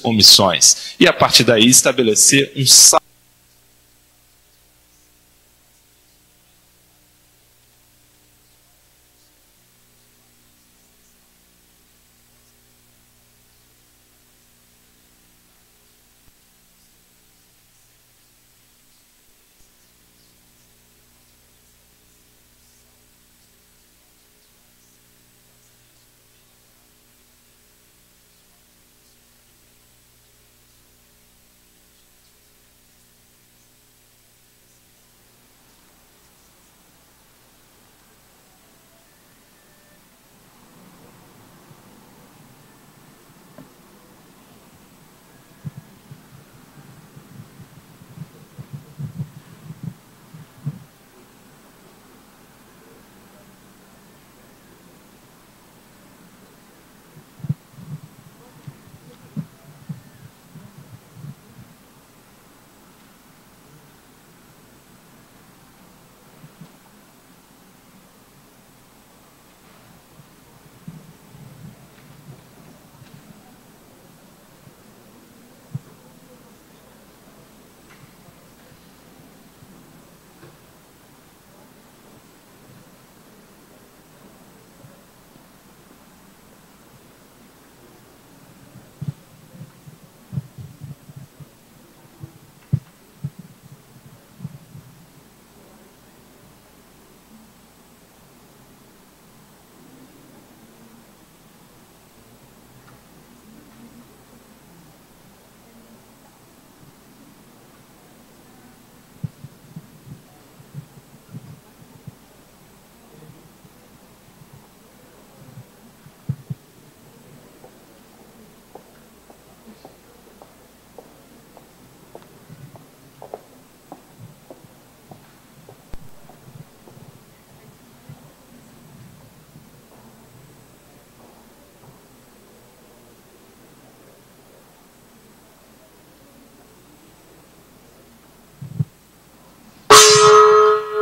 omissões, e a partir daí estabelecer um saldo.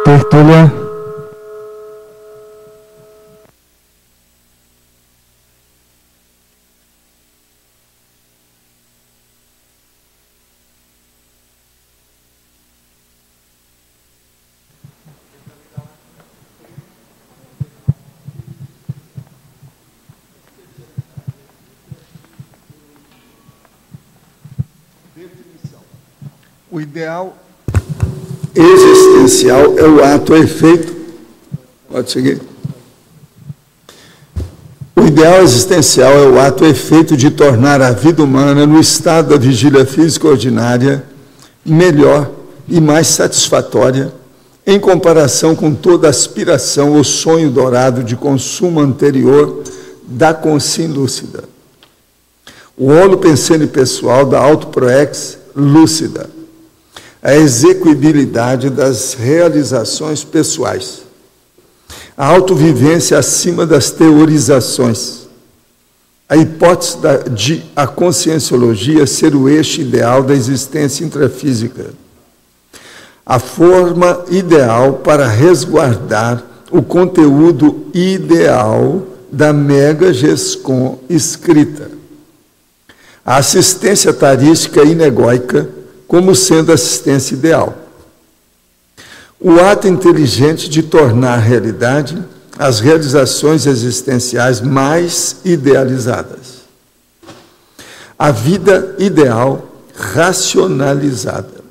Tertúlia. O ideal existencial é o ato, efeito. Pode seguir. O ideal existencial é o ato, efeito de tornar a vida humana, no estado da vigília física ordinária, melhor e mais satisfatória, em comparação com toda aspiração ou sonho dourado de consumo anterior da consciência lúcida. O olo pensene pessoal da autoproex lúcida. A execuibilidade das realizações pessoais, a autovivência acima das teorizações, a hipótese de a conscienciologia ser o eixo ideal da existência intrafísica, a forma ideal para resguardar o conteúdo ideal da mega GESCOM escrita, a assistência tarística inegóica como sendo assistência ideal. O ato inteligente de tornar realidade as realizações existenciais mais idealizadas. A vida ideal racionalizada.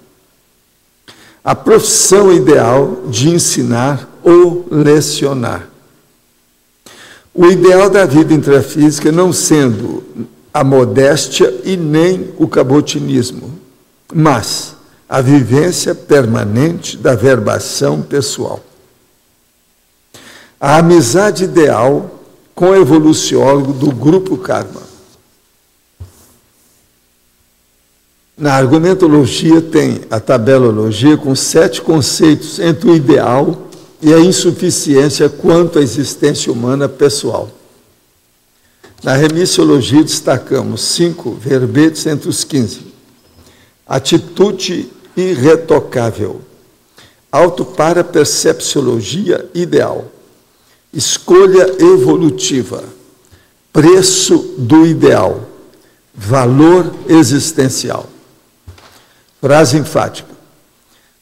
A profissão ideal de ensinar ou lecionar. O ideal da vida intrafísica não sendo a modéstia e nem o cabotinismo, mas a vivência permanente da verbação pessoal. A amizade ideal com o evoluciólogo do Grupo Karma. Na argumentologia tem a tabelologia com 7 conceitos entre o ideal e a insuficiência quanto à existência humana pessoal. Na remissiologia destacamos 5 verbetes entre os 15. Atitude irretocável, autoparapercepciologia ideal, escolha evolutiva, preço do ideal, valor existencial. Frase enfática.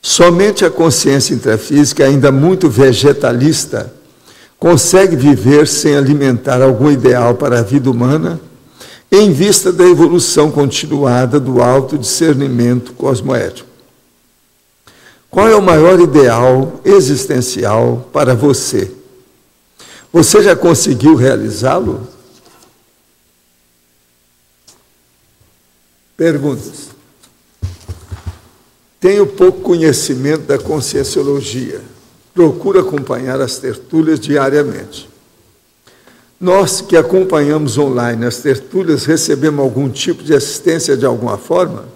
Somente a consciência intrafísica, ainda muito vegetalista, consegue viver sem alimentar algum ideal para a vida humana, em vista da evolução continuada do autodiscernimento cosmoético. Qual é o maior ideal existencial para você? Você já conseguiu realizá-lo? Perguntas. Tenho pouco conhecimento da conscienciologia. Procuro acompanhar as tertúlias diariamente. Nós que acompanhamos online as tertúlias, recebemos algum tipo de assistência de alguma forma?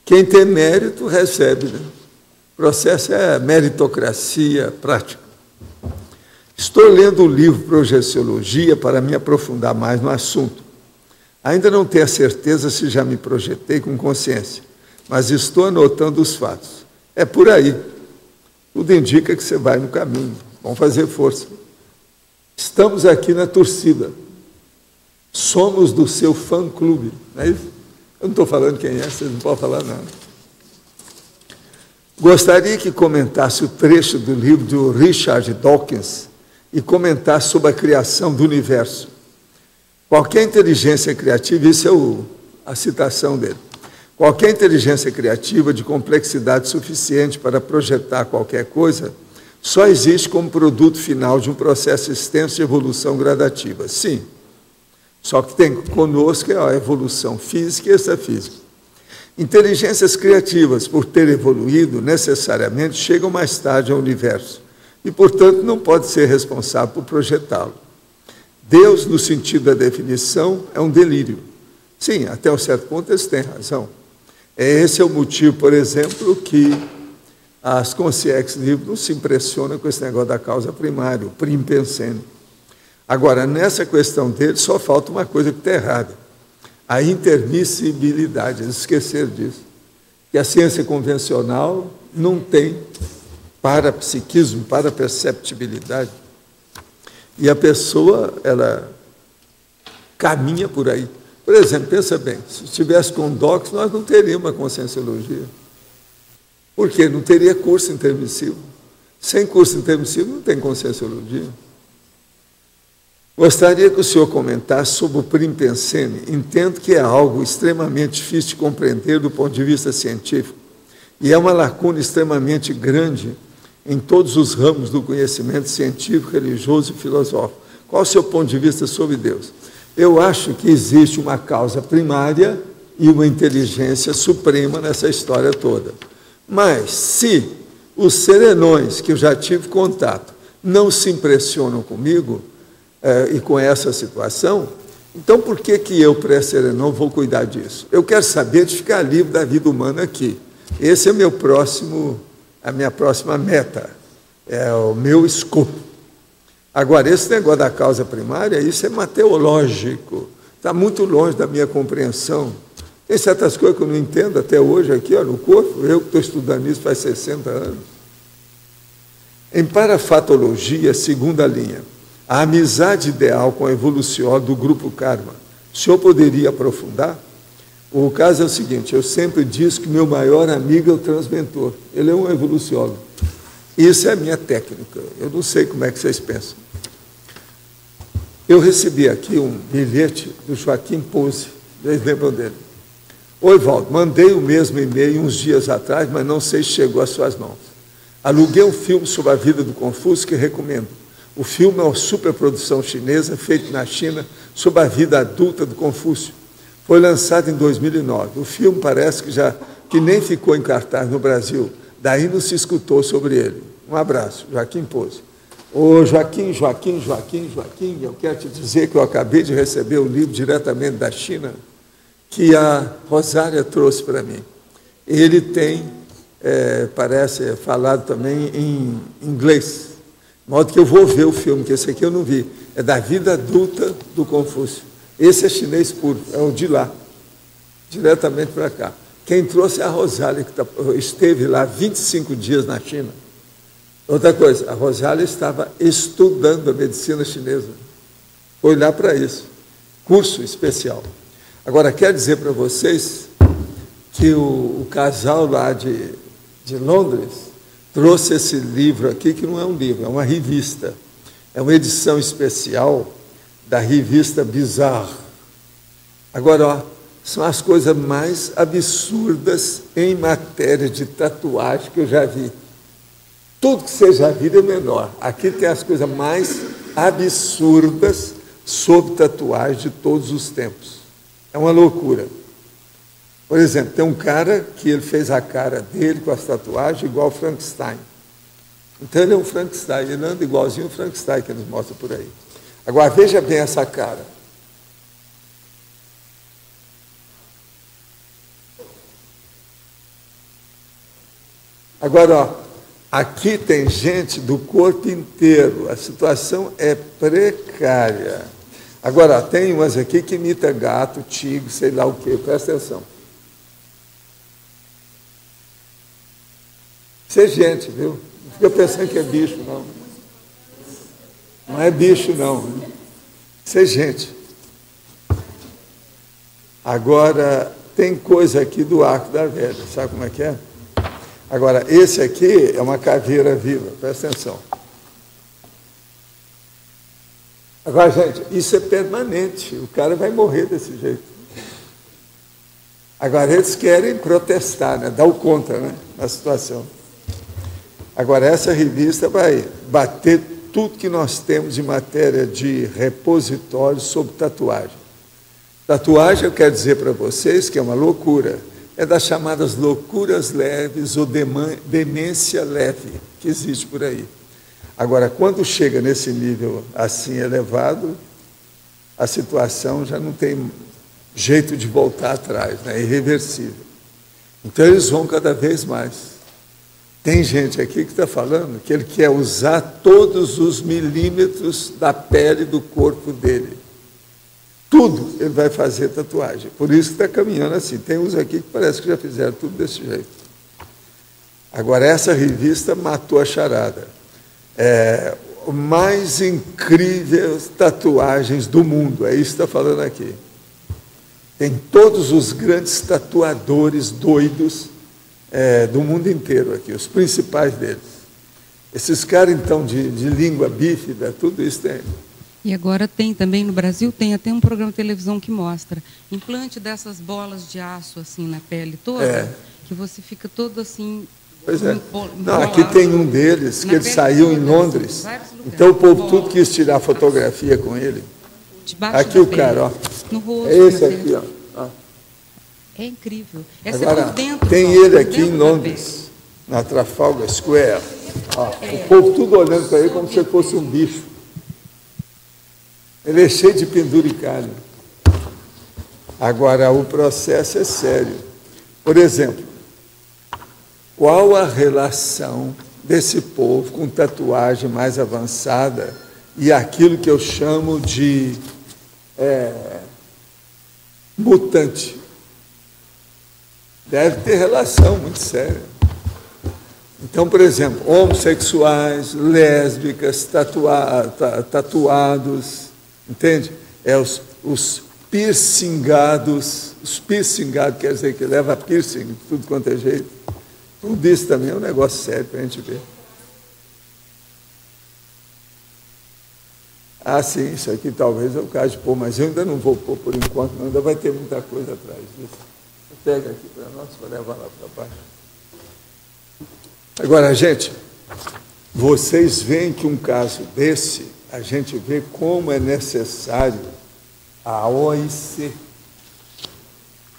Quem tem mérito, recebe, né? O processo é meritocracia prática. Estou lendo o livro Projeciologia para me aprofundar mais no assunto. Ainda não tenho a certeza se já me projetei com consciência, mas estou anotando os fatos. É por aí. Tudo indica que você vai no caminho. Vamos fazer força. Estamos aqui na torcida. Somos do seu fã-clube. Não é isso? Eu não estou falando quem é, vocês não podem falar nada. Gostaria que comentasse o trecho do livro do Richard Dawkins e comentasse sobre a criação do universo. Qualquer inteligência criativa, isso é a citação dele, qualquer inteligência criativa de complexidade suficiente para projetar qualquer coisa, só existe como produto final de um processo extenso de evolução gradativa. Sim, só que tem conosco a evolução física e extrafísica. Inteligências criativas, por ter evoluído, necessariamente chegam mais tarde ao universo e, portanto, não pode ser responsável por projetá-lo. Deus, no sentido da definição, é um delírio. Sim, até um certo ponto eles têm razão. Esse é o motivo, por exemplo, que as consciências livres não se impressionam com esse negócio da causa primária, o prim pensene. Agora, nessa questão deles, só falta uma coisa que está errada. A intermissibilidade, eles esqueceram disso. Que a ciência convencional não tem parapsiquismo, paraperceptibilidade. E a pessoa, ela caminha por aí. Por exemplo, pensa bem, se estivesse com DOCS, nós não teríamos uma conscienciologia. Por quê? Não teria curso intermissivo. Sem curso intermissivo não tem conscienciologia. Gostaria que o senhor comentasse sobre o prim pensene. Entendo que é algo extremamente difícil de compreender do ponto de vista científico e é uma lacuna extremamente grande em todos os ramos do conhecimento científico, religioso e filosófico. Qual o seu ponto de vista sobre Deus? Eu acho que existe uma causa primária e uma inteligência suprema nessa história toda. Mas se os serenões que eu já tive contato não se impressionam comigo, e com essa situação, então por que eu, pré-serenão, vou cuidar disso? Eu quero saber de ficar livre da vida humana aqui. Esse é a minha próxima meta, é o meu escopo. Agora, esse negócio da causa primária, isso é mateológico, está muito longe da minha compreensão. Tem certas coisas que eu não entendo até hoje aqui, ó, no corpo, eu que estou estudando isso faz 60 anos. Em parafatologia, segunda linha, a amizade ideal com a evolucióloga do grupo Karma. O senhor poderia aprofundar? O caso é o seguinte, eu sempre disse que meu maior amigo é o transmentor. Ele é um evoluciólogo. Isso é a minha técnica. Eu não sei como é que vocês pensam. Eu recebi aqui um bilhete do Joaquim Pose. Vocês lembram dele? Oi, Valdo, mandei o mesmo e-mail uns dias atrás, mas não sei se chegou às suas mãos. Aluguei um filme sobre a vida do Confúcio que recomendo. O filme é uma superprodução chinesa, feito na China, sobre a vida adulta do Confúcio. Foi lançado em 2009. O filme parece que nem ficou em cartaz no Brasil. Daí não se escutou sobre ele. Um abraço, Joaquim Pose. Ô Joaquim, eu quero te dizer que eu acabei de receber o livro diretamente da China, que a Rosária trouxe para mim. Ele tem, parece, falado também em inglês. De modo que eu vou ver o filme, que esse aqui eu não vi. É da vida adulta do Confúcio. Esse é chinês puro, é o de lá, diretamente para cá. Quem trouxe é a Rosália, que esteve lá 25 dias na China. Outra coisa, a Rosália estava estudando a medicina chinesa. Foi lá para isso. Curso especial. Agora, quero dizer para vocês que o casal lá de Londres trouxe esse livro aqui, que não é um livro, é uma revista. É uma edição especial da revista Bizarre. Agora, ó, são as coisas mais absurdas em matéria de tatuagem que eu já vi. Tudo que você já viu é menor. Aqui tem as coisas mais absurdas sobre tatuagem de todos os tempos. É uma loucura. Por exemplo, tem um cara que ele fez a cara dele com as tatuagens igual ao Frankenstein. Então ele é um Frankenstein, ele anda igualzinho ao Frankenstein que eles mostram por aí. Agora veja bem essa cara. Agora, ó, aqui tem gente do corpo inteiro, a situação é precária. Agora, ó, tem umas aqui que imita gato, tigre, sei lá o quê, presta atenção. Isso é gente, viu? Não fica pensando que é bicho, não. Não é bicho, não. Isso é gente. Agora, tem coisa aqui do Arco da Velha, sabe como é que é? Agora, esse aqui é uma caveira viva, presta atenção. Agora, gente, isso é permanente, o cara vai morrer desse jeito. Agora, eles querem protestar, né? Dar o contra, né? Na situação. Agora, essa revista vai bater tudo que nós temos de matéria de repositório sobre tatuagem. Tatuagem, eu quero dizer para vocês que é uma loucura. É das chamadas loucuras leves ou demência leve que existe por aí. Agora, quando chega nesse nível assim elevado, a situação já não tem jeito de voltar atrás, né? É irreversível. Então, eles vão cada vez mais. Tem gente aqui que está falando que ele quer usar todos os milímetros da pele do corpo dele. Tudo ele vai fazer tatuagem. Por isso que está caminhando assim. Tem uns aqui que parece que já fizeram tudo desse jeito. Agora, essa revista matou a charada. Mais incríveis tatuagens do mundo. É isso que está falando aqui. Tem todos os grandes tatuadores doidos do mundo inteiro aqui, os principais deles. Esses caras, então, de língua bífida, tudo isso tem. E agora tem também, no Brasil, tem até um programa de televisão que mostra implante dessas bolas de aço, assim, na pele toda, que você fica todo assim... Pois é. Não, aqui tem um deles, que ele saiu em Londres. Então, o povo tudo quis tirar fotografia com ele. Aqui o cara, ó. No rosto, é esse aqui, ó. É incrível. Agora, tem ele aqui em Londres, na Trafalgar Square. Ó, o povo tudo olhando para ele como se ele fosse um bicho. Ele é cheio de penduricalho. Agora, o processo é sério. Por exemplo, qual a relação desse povo com tatuagem mais avançada e aquilo que eu chamo de mutante? Deve ter relação muito séria. Então, por exemplo, homossexuais, lésbicas, tatuados, entende? Os piercingados, quer dizer que leva piercing de tudo quanto é jeito. Tudo isso também é um negócio sério para a gente ver. Ah, sim, isso aqui talvez é o caso de pôr, mas eu ainda não vou pôr por enquanto, não, ainda vai ter muita coisa atrás disso. Pega aqui para nós, para levar lá para baixo. Agora, gente, vocês veem que um caso desse, a gente vê como é necessário a OIC,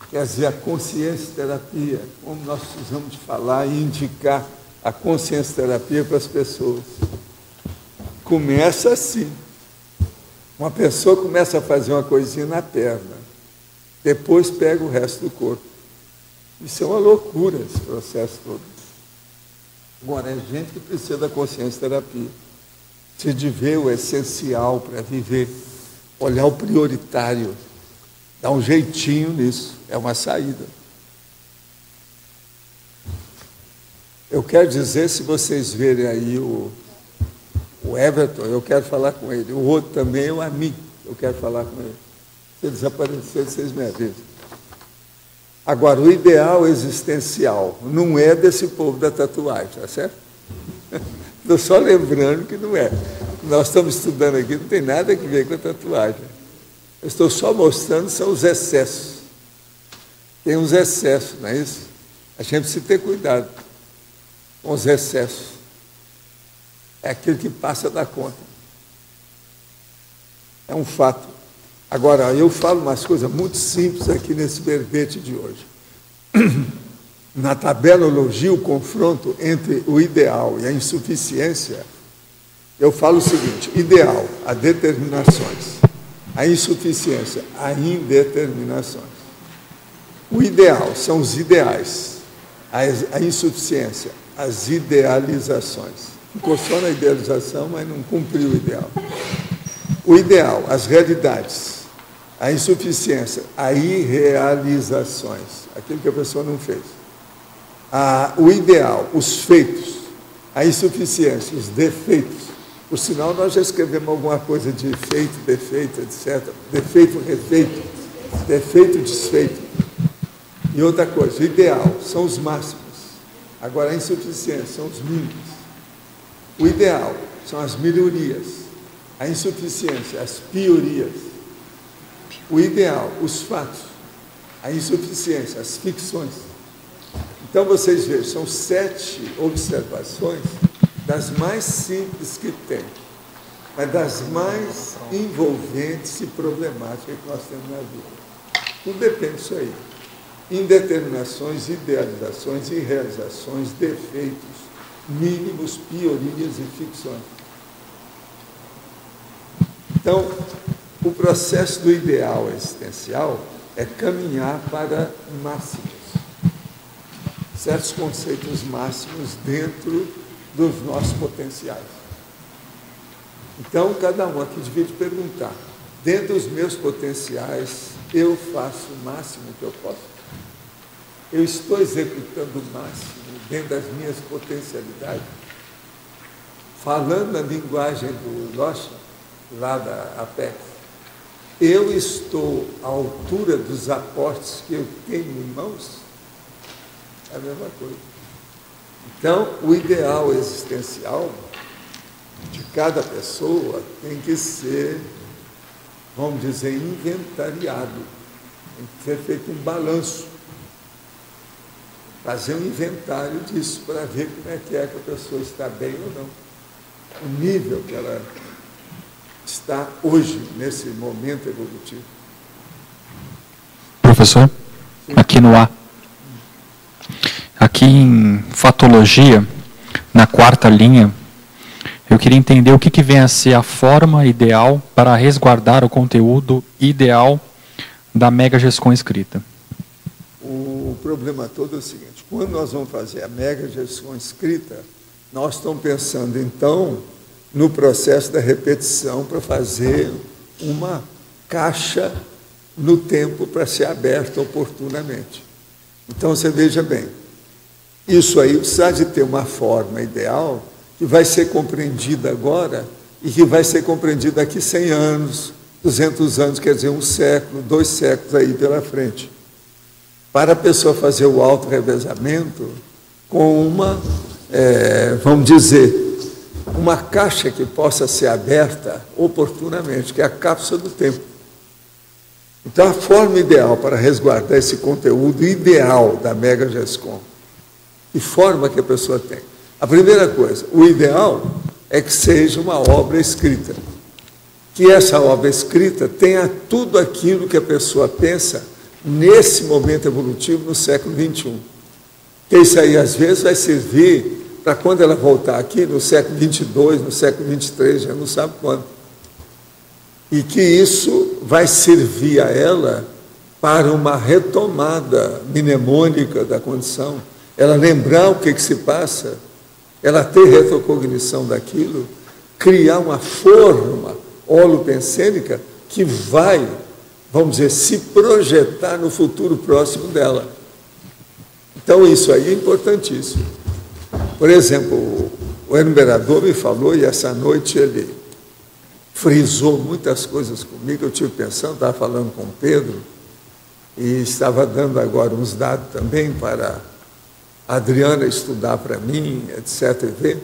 quer dizer, a consciência-terapia, como nós precisamos de falar e indicar a consciência-terapia para as pessoas. Começa assim. Uma pessoa começa a fazer uma coisinha na perna, depois pega o resto do corpo. Isso é uma loucura, esse processo todo. Agora, é gente que precisa da consciência-terapia. Precisa de ver o essencial para viver, olhar o prioritário, dar um jeitinho nisso, é uma saída. Eu quero dizer, se vocês verem aí o Everton, eu quero falar com ele. O outro também é um amigo, eu quero falar com ele. Se desaparecer, vocês me avisam. Agora, o ideal existencial não é desse povo da tatuagem, tá certo? Estou só lembrando que não é. Nós estamos estudando aqui, não tem nada a ver com a tatuagem. Eu estou só mostrando são os excessos. Tem uns excessos, não é isso? A gente precisa ter cuidado com os excessos. É aquilo que passa da conta. É um fato. Agora, eu falo umas coisas muito simples aqui nesse verbete de hoje. Na tabelologia, o confronto entre o ideal e a insuficiência, eu falo o seguinte: ideal, a determinações; a insuficiência, a indeterminações. O ideal são os ideais, a insuficiência, as idealizações. Ficou só na idealização, mas não cumpriu o ideal. O ideal, as realidades; a insuficiência, as irrealizações, aquilo que a pessoa não fez. O ideal, os feitos; a insuficiência, os defeitos. Por sinal, nós já escrevemos alguma coisa de feito, defeito, etc. Defeito, refeito, defeito, desfeito. E outra coisa, o ideal são os máximos. Agora, a insuficiência são os mínimos. O ideal são as melhorias; a insuficiência, as piorias. O ideal, os fatos; a insuficiência, as ficções. Então, vocês vejam, são 7 observações das mais simples que tem, mas das mais envolventes e problemáticas que nós temos na vida. Tudo depende disso aí. Indeterminações, idealizações, irrealizações, defeitos, mínimos, piorias e ficções. Então, o processo do ideal existencial é caminhar para máximos, certos conceitos máximos dentro dos nossos potenciais. Então, cada um aqui devia te perguntar: dentro dos meus potenciais, eu faço o máximo que eu posso? Eu estou executando o máximo dentro das minhas potencialidades? Falando na linguagem do Locha, lá da Apex, eu estou à altura dos aportes que eu tenho em mãos? É a mesma coisa. Então, o ideal existencial de cada pessoa tem que ser, vamos dizer, inventariado. Tem que ser feito um balanço. Fazer um inventário disso para ver como é que a pessoa está bem ou não. O nível que ela está hoje, nesse momento evolutivo. Professor, sim. Aqui no A. Aqui em Fatologia, na 4ª linha, eu queria entender o que vem a ser a forma ideal para resguardar o conteúdo ideal da Mega GESCOM escrita. O problema todo é o seguinte: quando nós vamos fazer a Mega GESCOM escrita, nós estamos pensando, então, no processo da repetição para fazer uma caixa no tempo para ser aberta oportunamente. Então, você veja bem, isso aí precisa de ter uma forma ideal que vai ser compreendida agora e que vai ser compreendida daqui 100 anos, 200 anos, quer dizer, 1 século, 2 séculos aí pela frente. Para a pessoa fazer o auto-revezamento com uma, vamos dizer, uma caixa que possa ser aberta oportunamente, que é a cápsula do tempo. Então, a forma ideal para resguardar esse conteúdo ideal da Mega GESCOM, que forma que a pessoa tem? A primeira coisa, o ideal é que seja uma obra escrita. Que essa obra escrita tenha tudo aquilo que a pessoa pensa nesse momento evolutivo no século XXI. Que isso aí, às vezes, vai servir para quando ela voltar aqui, no século XXII, no século XXIII, já não sabe quando. E que isso vai servir a ela para uma retomada mnemônica da condição, ela lembrar o que se passa, ela ter retrocognição daquilo, criar uma forma holopensênica que vai, vamos dizer, se projetar no futuro próximo dela. Então, isso aí é importantíssimo. Por exemplo, o enumerador me falou, e essa noite ele frisou muitas coisas comigo. Eu estive pensando, estava falando com o Pedro, e estava dando agora uns dados também para a Adriana estudar para mim, etc. E ver.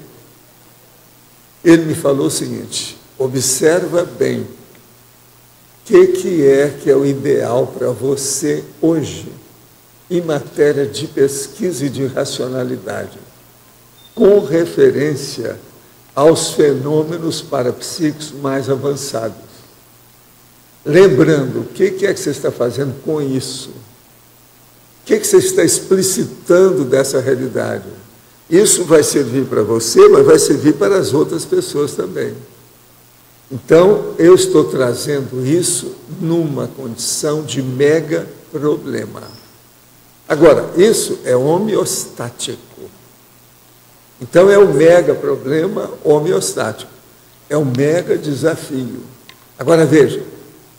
Ele me falou o seguinte: observa bem o que é o ideal para você hoje, em matéria de pesquisa e de racionalidade, com referência aos fenômenos parapsíquicos mais avançados. Lembrando, o que é que você está fazendo com isso? O que você está explicitando dessa realidade? Isso vai servir para você, mas vai servir para as outras pessoas também. Então, eu estou trazendo isso numa condição de mega problema. Agora, isso é homeostático. Então, é um mega problema homeostático. É um mega desafio. Agora, veja,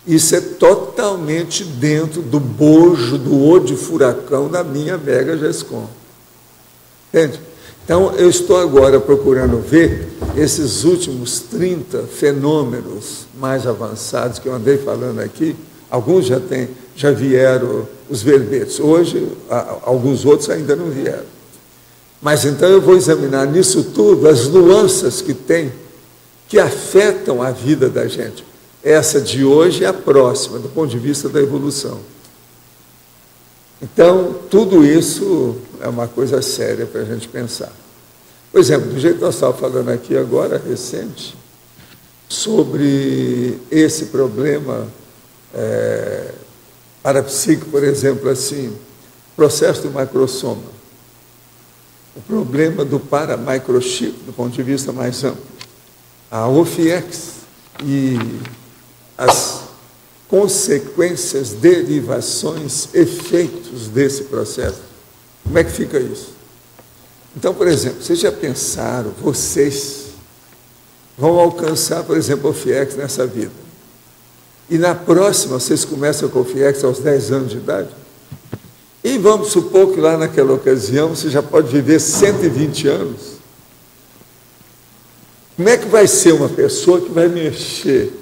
isso é totalmente dentro do bojo, do olho de furacão da minha mega GESCOM. Entende? Então, eu estou agora procurando ver esses últimos 30 fenômenos mais avançados que eu andei falando aqui. Alguns já vieram os verbetes. Hoje, alguns outros ainda não vieram. Mas então eu vou examinar nisso tudo as nuances que tem, que afetam a vida da gente. Essa de hoje é a próxima, do ponto de vista da evolução. Então, tudo isso é uma coisa séria para a gente pensar. Por exemplo, do jeito que nós estávamos falando aqui agora, recente, sobre esse problema parapsíquico, por exemplo, assim, processo do macrosoma, o problema do paramicrochip, do ponto de vista mais amplo, a OFIEX e as consequências, derivações, efeitos desse processo. Como é que fica isso? Então, por exemplo, vocês já pensaram, vocês vão alcançar, por exemplo, o OFIEX nessa vida. E na próxima, vocês começam com o OFIEX aos 10 anos de idade? E vamos supor que lá naquela ocasião você já pode viver 120 anos. Como é que vai ser uma pessoa que vai mexer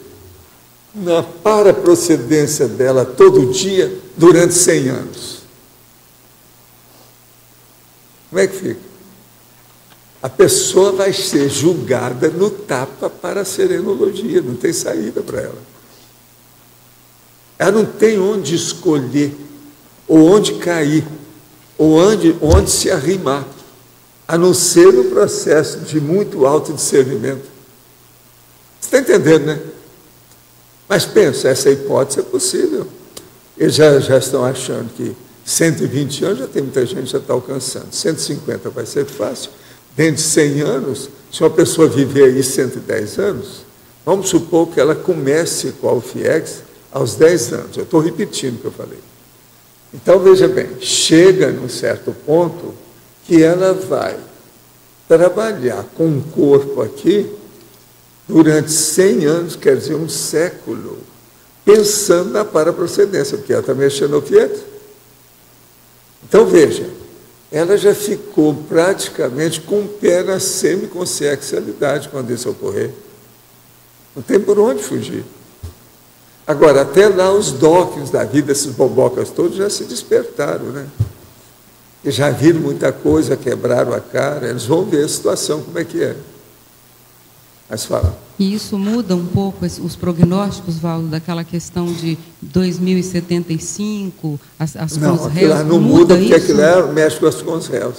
na paraprocedência dela todo dia durante 100 anos? Como é que fica? A pessoa vai ser julgada no tapa para a serenologia, não tem saída para ela. Ela não tem onde escolher, ou onde cair, ou onde se arrimar, a não ser no processo de muito alto discernimento. Você está entendendo, né? Mas pensa, essa hipótese é possível. Eles já estão achando que 120 anos já tem muita gente que já está alcançando. 150 vai ser fácil. Dentro de 100 anos, se uma pessoa viver aí 110 anos, vamos supor que ela comece com a UFIEX aos 10 anos. Eu estou repetindo o que eu falei. Então, veja bem, chega num certo ponto que ela vai trabalhar com um corpo aqui durante 100 anos, quer dizer, um século, pensando na paraprocedência, porque ela está mexendo no FIEX. Então, veja, ela já ficou praticamente com o pé na semiconsciencialidade quando isso ocorrer. Não tem por onde fugir. Agora, até lá os dóquins da vida, esses bobocas todos, já se despertaram, né? E já viram muita coisa, quebraram a cara, eles vão ver a situação, como é que é. Mas fala. E isso muda um pouco os prognósticos, Valdo, daquela questão de 2075, as consréus? Não, não muda porque aquilo lá mexe com as consréus.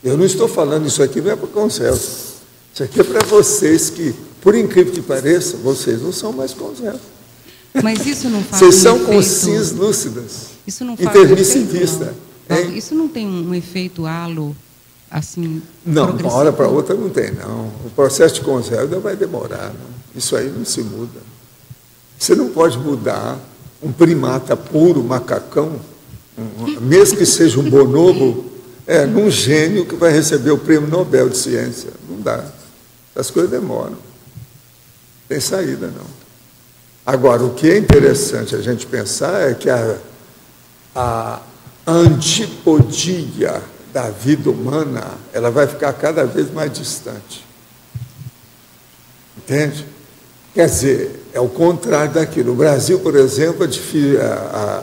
Eu não estou falando isso aqui, não é para consréus. Isso aqui é para vocês que, por incrível que pareça, vocês não são mais consréus. Mas isso não faz Vocês são consciências lúcidas, isso não faz intermissivista. Isso não tem um efeito halo, assim, não, de uma hora para outra não tem, não. O processo de consréu ainda vai demorar. Não. Isso aí não se muda. Você não pode mudar um primata puro, macacão, mesmo que seja um bonobo, num gênio que vai receber o prêmio Nobel de Ciência. Não dá. As coisas demoram. Não tem saída, não. Agora, o que é interessante a gente pensar é que a antipodia da vida humana, ela vai ficar cada vez mais distante. Entende? Quer dizer, é o contrário daquilo. No Brasil, por exemplo,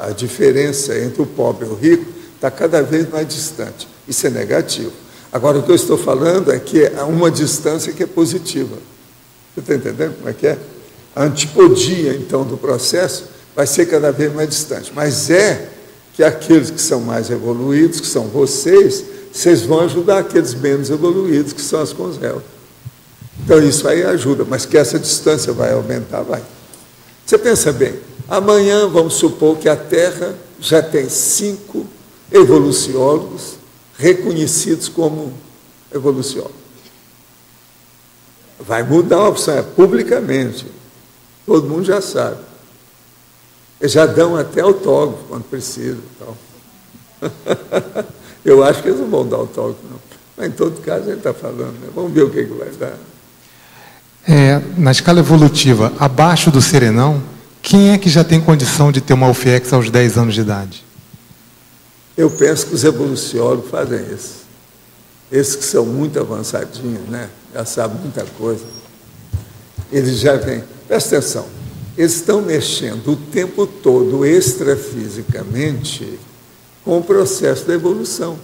a diferença entre o pobre e o rico está cada vez mais distante. Isso é negativo. Agora, o que eu estou falando é que há uma distância que é positiva. Você está entendendo como é que é? A antipodia, então, do processo vai ser cada vez mais distante. Mas é que aqueles que são mais evoluídos, que são vocês vão ajudar aqueles menos evoluídos, que são as conservas. Então, isso aí ajuda, mas que essa distância vai aumentar, vai. Você pensa bem, amanhã vamos supor que a Terra já tem 5 evoluciólogos reconhecidos como evoluciólogos. Vai mudar a opção, publicamente. Todo mundo já sabe. Eles já dão até autógrafo quando precisa. Então. Eu acho que eles não vão dar autógrafo, não. Mas, em todo caso, ele está falando. Né? Vamos ver o que vai dar. Na escala evolutiva, abaixo do serenão, quem é que já tem condição de ter uma UFIEX aos 10 anos de idade? Eu penso que os evoluciólogos fazem isso. Esses que são muito avançadinhos, né? Já sabem muita coisa. Eles já vêm. Presta atenção. Eles estão mexendo o tempo todo, extrafisicamente, com o processo da evolução.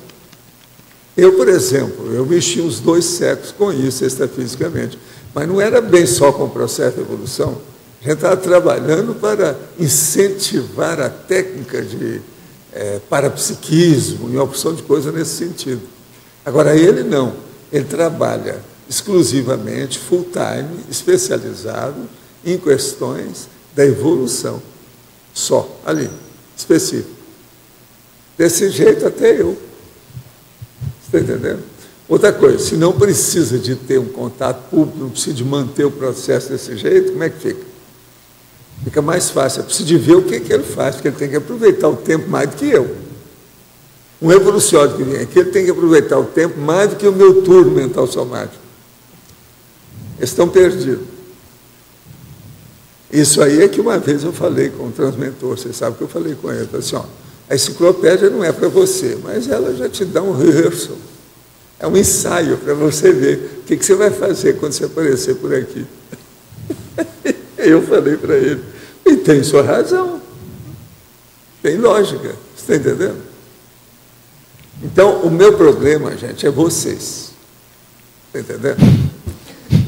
Eu, por exemplo, eu mexi uns 2 séculos com isso, extrafisicamente. Mas não era bem só com o processo de evolução. A gente estava trabalhando para incentivar a técnica de parapsiquismo e uma opção de coisa nesse sentido. Agora, ele não. Ele trabalha exclusivamente, full time, especializado em questões da evolução. Só, ali, específico. Desse jeito até eu. Você está entendendo? Outra coisa, se não precisa de ter um contato público, não precisa de manter o processo desse jeito, como é que fica? Fica mais fácil. É preciso de ver o que ele faz, porque ele tem que aproveitar o tempo mais do que eu. Um evoluciólogo que vem aqui, ele tem que aproveitar o tempo mais do que o meu turno mental somático. Eles estão perdidos. Isso aí é que uma vez eu falei com o transmentor, você sabe que eu falei com ele, assim, ó, a enciclopédia não é para você, mas ela já te dá um rehearsal. É um ensaio para você ver o que você vai fazer quando você aparecer por aqui. Eu falei para ele, e tem sua razão, tem lógica, você está entendendo? Então, o meu problema, gente, é vocês, está entendendo?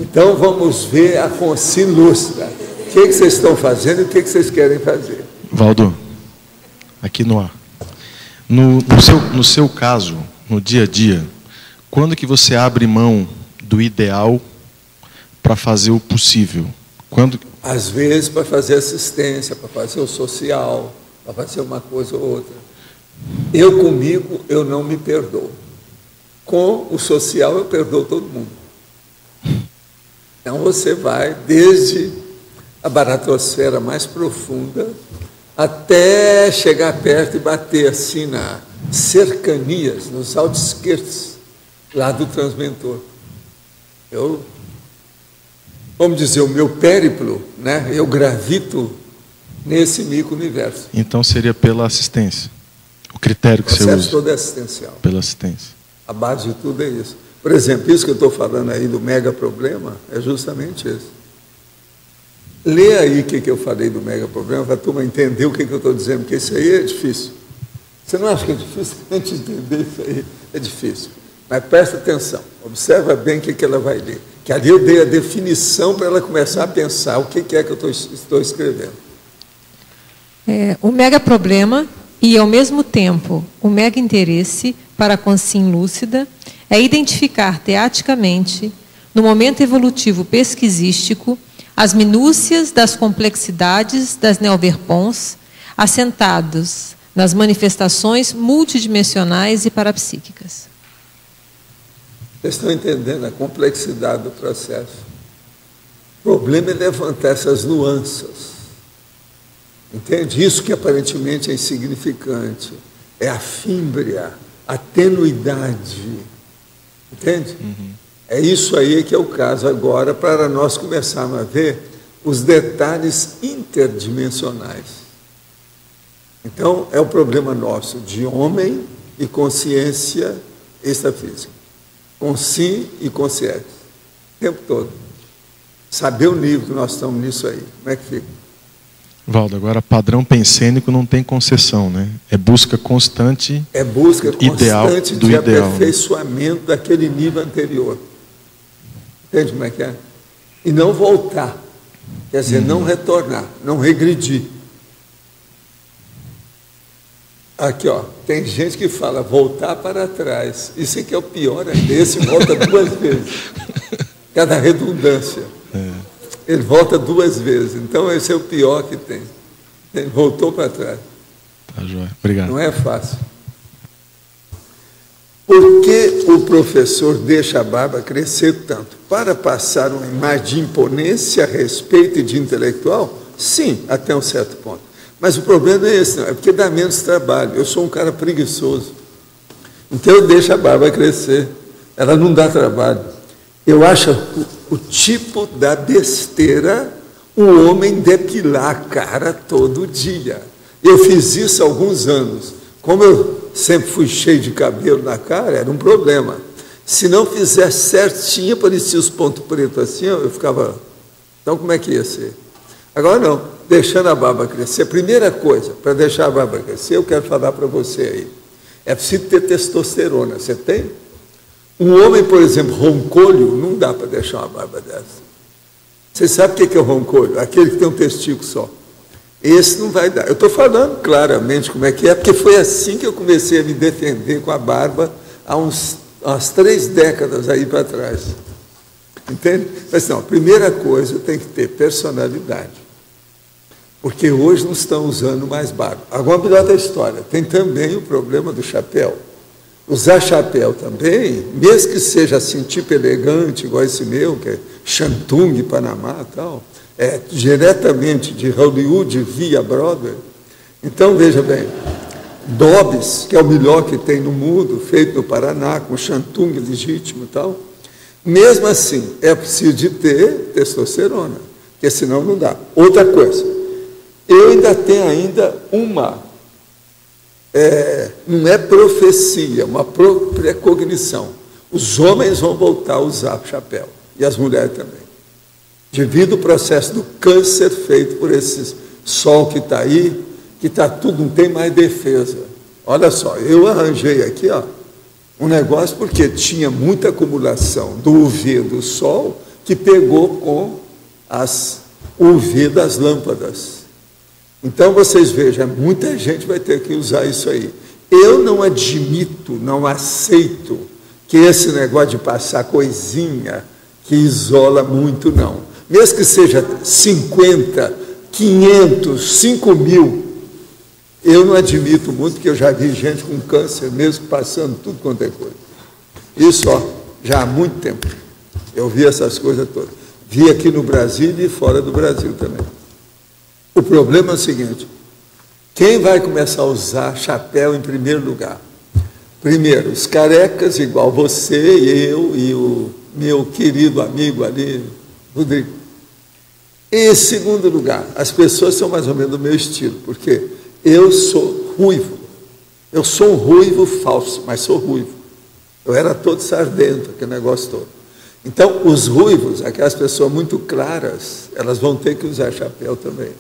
Então, vamos ver a consciência lúcida, o que vocês estão fazendo e o que vocês querem fazer. Valdo, aqui no ar, no seu caso, no dia a dia, quando que você abre mão do ideal para fazer o possível? Quando? Às vezes para fazer assistência, para fazer o social, para fazer uma coisa ou outra. Eu comigo, eu não me perdoo. Com o social, eu perdoo todo mundo. Então você vai desde a baratosfera mais profunda até chegar perto e bater assim nas cercanias, nos outskirts lá do transmentor. Vamos dizer, o meu périplo, né? Eu gravito nesse micro-universo. Então seria pela assistência. O critério que você usa. O processo todo é assistencial. Pela assistência. A base de tudo é isso. Por exemplo, isso que eu estou falando aí do mega problema é justamente isso. Lê aí o que eu falei do mega problema para a turma entender o que eu estou dizendo, porque isso aí é difícil. Você não acha que é difícil a gente entender isso aí? É difícil. Mas presta atenção, observa bem o que ela vai ler. Que ali eu dei a definição para ela começar a pensar o que é que eu estou escrevendo. O mega problema e, ao mesmo tempo, o mega interesse para a consciência lúcida é identificar teaticamente, no momento evolutivo pesquisístico, as minúcias das complexidades das neoverpons assentados nas manifestações multidimensionais e parapsíquicas. Vocês estão entendendo a complexidade do processo. O problema é levantar essas nuances. Entende? Isso que aparentemente é insignificante. É a fímbria, a tenuidade. Entende? Uhum. É isso aí que é o caso agora para nós começarmos a ver os detalhes interdimensionais. Então, é o problema nosso de homem e consciência extrafísica. Com si e consciência. O tempo todo. saber o nível que nós estamos nisso aí. Como é que fica? Valdo, agora padrão pensênico não tem concessão, né? É busca constante. É busca constante de ideal, aperfeiçoamento daquele nível anterior. Entende como é que é? E não voltar. Quer dizer, não retornar, não regredir. Aqui, ó, tem gente que fala voltar para trás. Isso aqui é o pior, esse volta 2 vezes. Cada redundância. Ele volta 2 vezes. Então, esse é o pior que tem. Ele voltou para trás. Tá, joia. Obrigado. Não é fácil. Por que o professor deixa a barba crescer tanto? Para passar uma imagem de imponência, respeito e de intelectual? Sim, até um certo ponto. Mas o problema não é esse, não. É porque dá menos trabalho. Eu sou um cara preguiçoso. Então eu deixo a barba crescer. Ela não dá trabalho. Eu acho o tipo da besteira o homem depilar a cara todo dia. Eu fiz isso há alguns anos. Como eu sempre fui cheio de cabelo na cara, era um problema. Se não fizesse certinho, parecia os pontos pretos assim, eu ficava... Então, como é que ia ser? Agora não, deixando a barba crescer. A primeira coisa, para deixar a barba crescer, eu quero falar para você aí. É preciso ter testosterona. Você tem? Um homem, por exemplo, roncolho, não dá para deixar uma barba dessa. Você sabe o que é o roncolho? Aquele que tem um testículo só. Esse não vai dar. Eu estou falando claramente como é que é, porque foi assim que eu comecei a me defender com a barba há umas 3 décadas aí para trás. Entende? Mas não, a primeira coisa tem que ter personalidade. Porque hoje não estão usando mais barba. Agora, melhor da história, tem também o problema do chapéu. Usar chapéu também, mesmo que seja assim, tipo elegante, igual esse meu, que é Shantung, Panamá e tal, é diretamente de Hollywood via Broadway. Então, veja bem, Dobbs, que é o melhor que tem no mundo, feito no Paraná, com Shantung legítimo e tal, mesmo assim, é preciso de ter testosterona, porque senão não dá. Outra coisa, eu ainda tenho uma... não é profecia, uma precognição. Os homens vão voltar a usar chapéu, e as mulheres também. Devido ao processo do câncer feito por esse sol que está aí, que está tudo, não tem mais defesa. Olha só, eu arranjei aqui, ó, um negócio porque tinha muita acumulação do UV do sol que pegou com as UV das lâmpadas. Então, vocês vejam, muita gente vai ter que usar isso aí. Eu não admito, não aceito que esse negócio de passar coisinha que isola muito, não. Mesmo que seja 50, 500, 5 mil, eu não admito muito, porque eu já vi gente com câncer mesmo passando tudo quanto é coisa. Isso, ó, já há muito tempo. Eu vi essas coisas todas. Vi aqui no Brasil e fora do Brasil também. O problema é o seguinte, quem vai começar a usar chapéu em primeiro lugar? Primeiro, os carecas, igual você, eu e o meu querido amigo ali, Rodrigo. Em segundo lugar, as pessoas são mais ou menos do meu estilo, porque eu sou ruivo. Eu sou um ruivo falso, mas sou ruivo. Eu era todo sardento, aquele negócio todo. Então, os ruivos, aquelas pessoas muito claras, elas vão ter que usar chapéu também.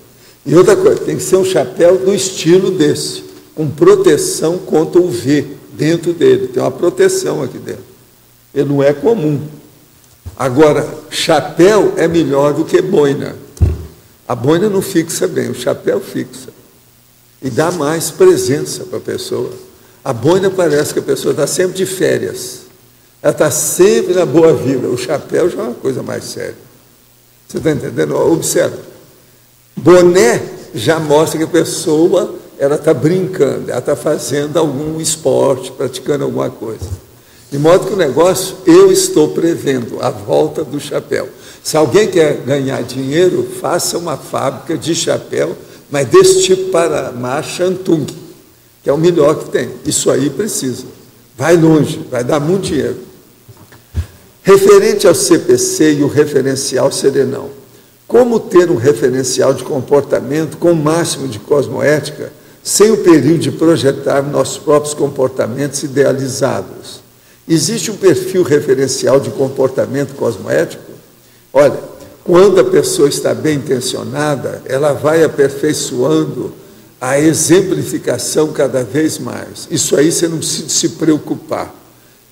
E outra coisa, tem que ser um chapéu do estilo desse, com proteção contra o UV dentro dele. Tem uma proteção aqui dentro. Ele não é comum. Agora, chapéu é melhor do que boina. A boina não fixa bem, o chapéu fixa. E dá mais presença para a pessoa. A boina parece que a pessoa está sempre de férias. Ela está sempre na boa vida. O chapéu já é uma coisa mais séria. Você está entendendo? Observa. Boné já mostra que a pessoa ela está brincando, ela está fazendo algum esporte, praticando alguma coisa. De modo que o negócio, eu estou prevendo a volta do chapéu. Se alguém quer ganhar dinheiro, faça uma fábrica de chapéu, mas desse tipo Panamá Shantung, que é o melhor que tem. Isso aí precisa. Vai longe, vai dar muito dinheiro. Referente ao CPC e o referencial Serenão, como ter um referencial de comportamento com o máximo de cosmoética, sem o perigo de projetar nossos próprios comportamentos idealizados? Existe um perfil referencial de comportamento cosmoético? Olha, Quando a pessoa está bem intencionada, ela vai aperfeiçoando a exemplificação cada vez mais. Isso aí você não precisa se preocupar.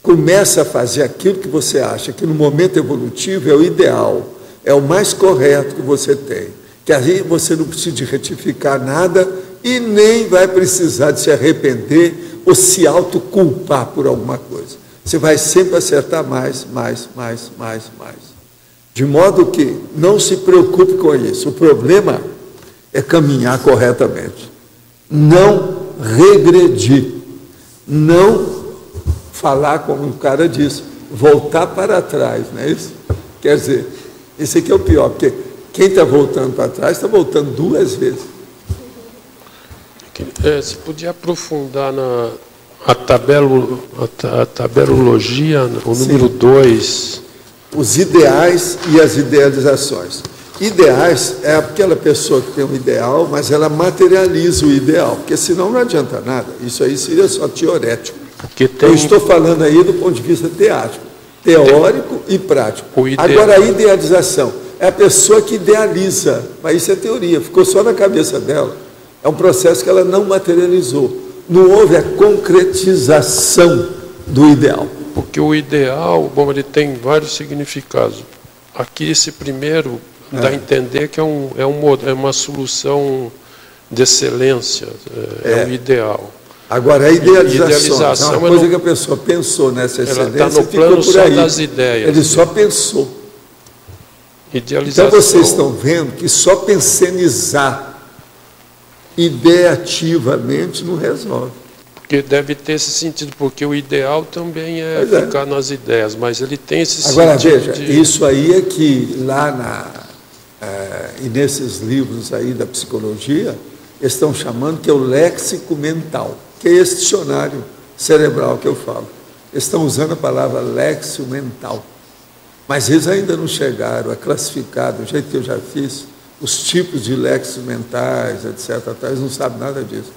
Começa a fazer aquilo que você acha que no momento evolutivo é o ideal, é o mais correto que você tem. Que aí você não precisa de retificar nada e nem vai precisar de se arrepender ou se autoculpar por alguma coisa. Você vai sempre acertar mais. De modo que não se preocupe com isso. O problema é caminhar corretamente. Não regredir. Não falar como o cara disse, voltar para trás, não é isso? Quer dizer, esse aqui é o pior, porque quem está voltando para trás está voltando 2 vezes. Você podia aprofundar a tabelologia, o número 2. Os ideais e as idealizações. Ideais é aquela pessoa que tem um ideal, mas ela materializa o ideal, porque senão não adianta nada. Isso aí seria só teorético. Eu estou falando aí do ponto de vista teórico e prático. Agora, a idealização é a pessoa que idealiza, mas isso é teoria, ficou só na cabeça dela. É um processo que ela não materializou. Não houve a concretização do ideal. Porque o ideal, bom, ele tem vários significados. Aqui, esse primeiro dá a entender que é uma solução de excelência, é um ideal. Agora, a idealização é uma coisa que a pessoa pensou nessa excelência. Ela está no plano só das ideias. Ele só pensou. Então, vocês estão vendo que só pensenizar ideativamente não resolve. Porque deve ter esse sentido, porque o ideal também é ficar nas ideias, mas ele tem esse sentido. Agora, veja, isso aí é que lá e nesses livros aí da psicologia, estão chamando que é o léxico mental, que é esse dicionário cerebral que eu falo. Eles estão usando a palavra léxico mental. Mas eles ainda não chegaram a classificar, do jeito que eu já fiz, os tipos de léxicos mentais, etc. Eles não sabem nada disso.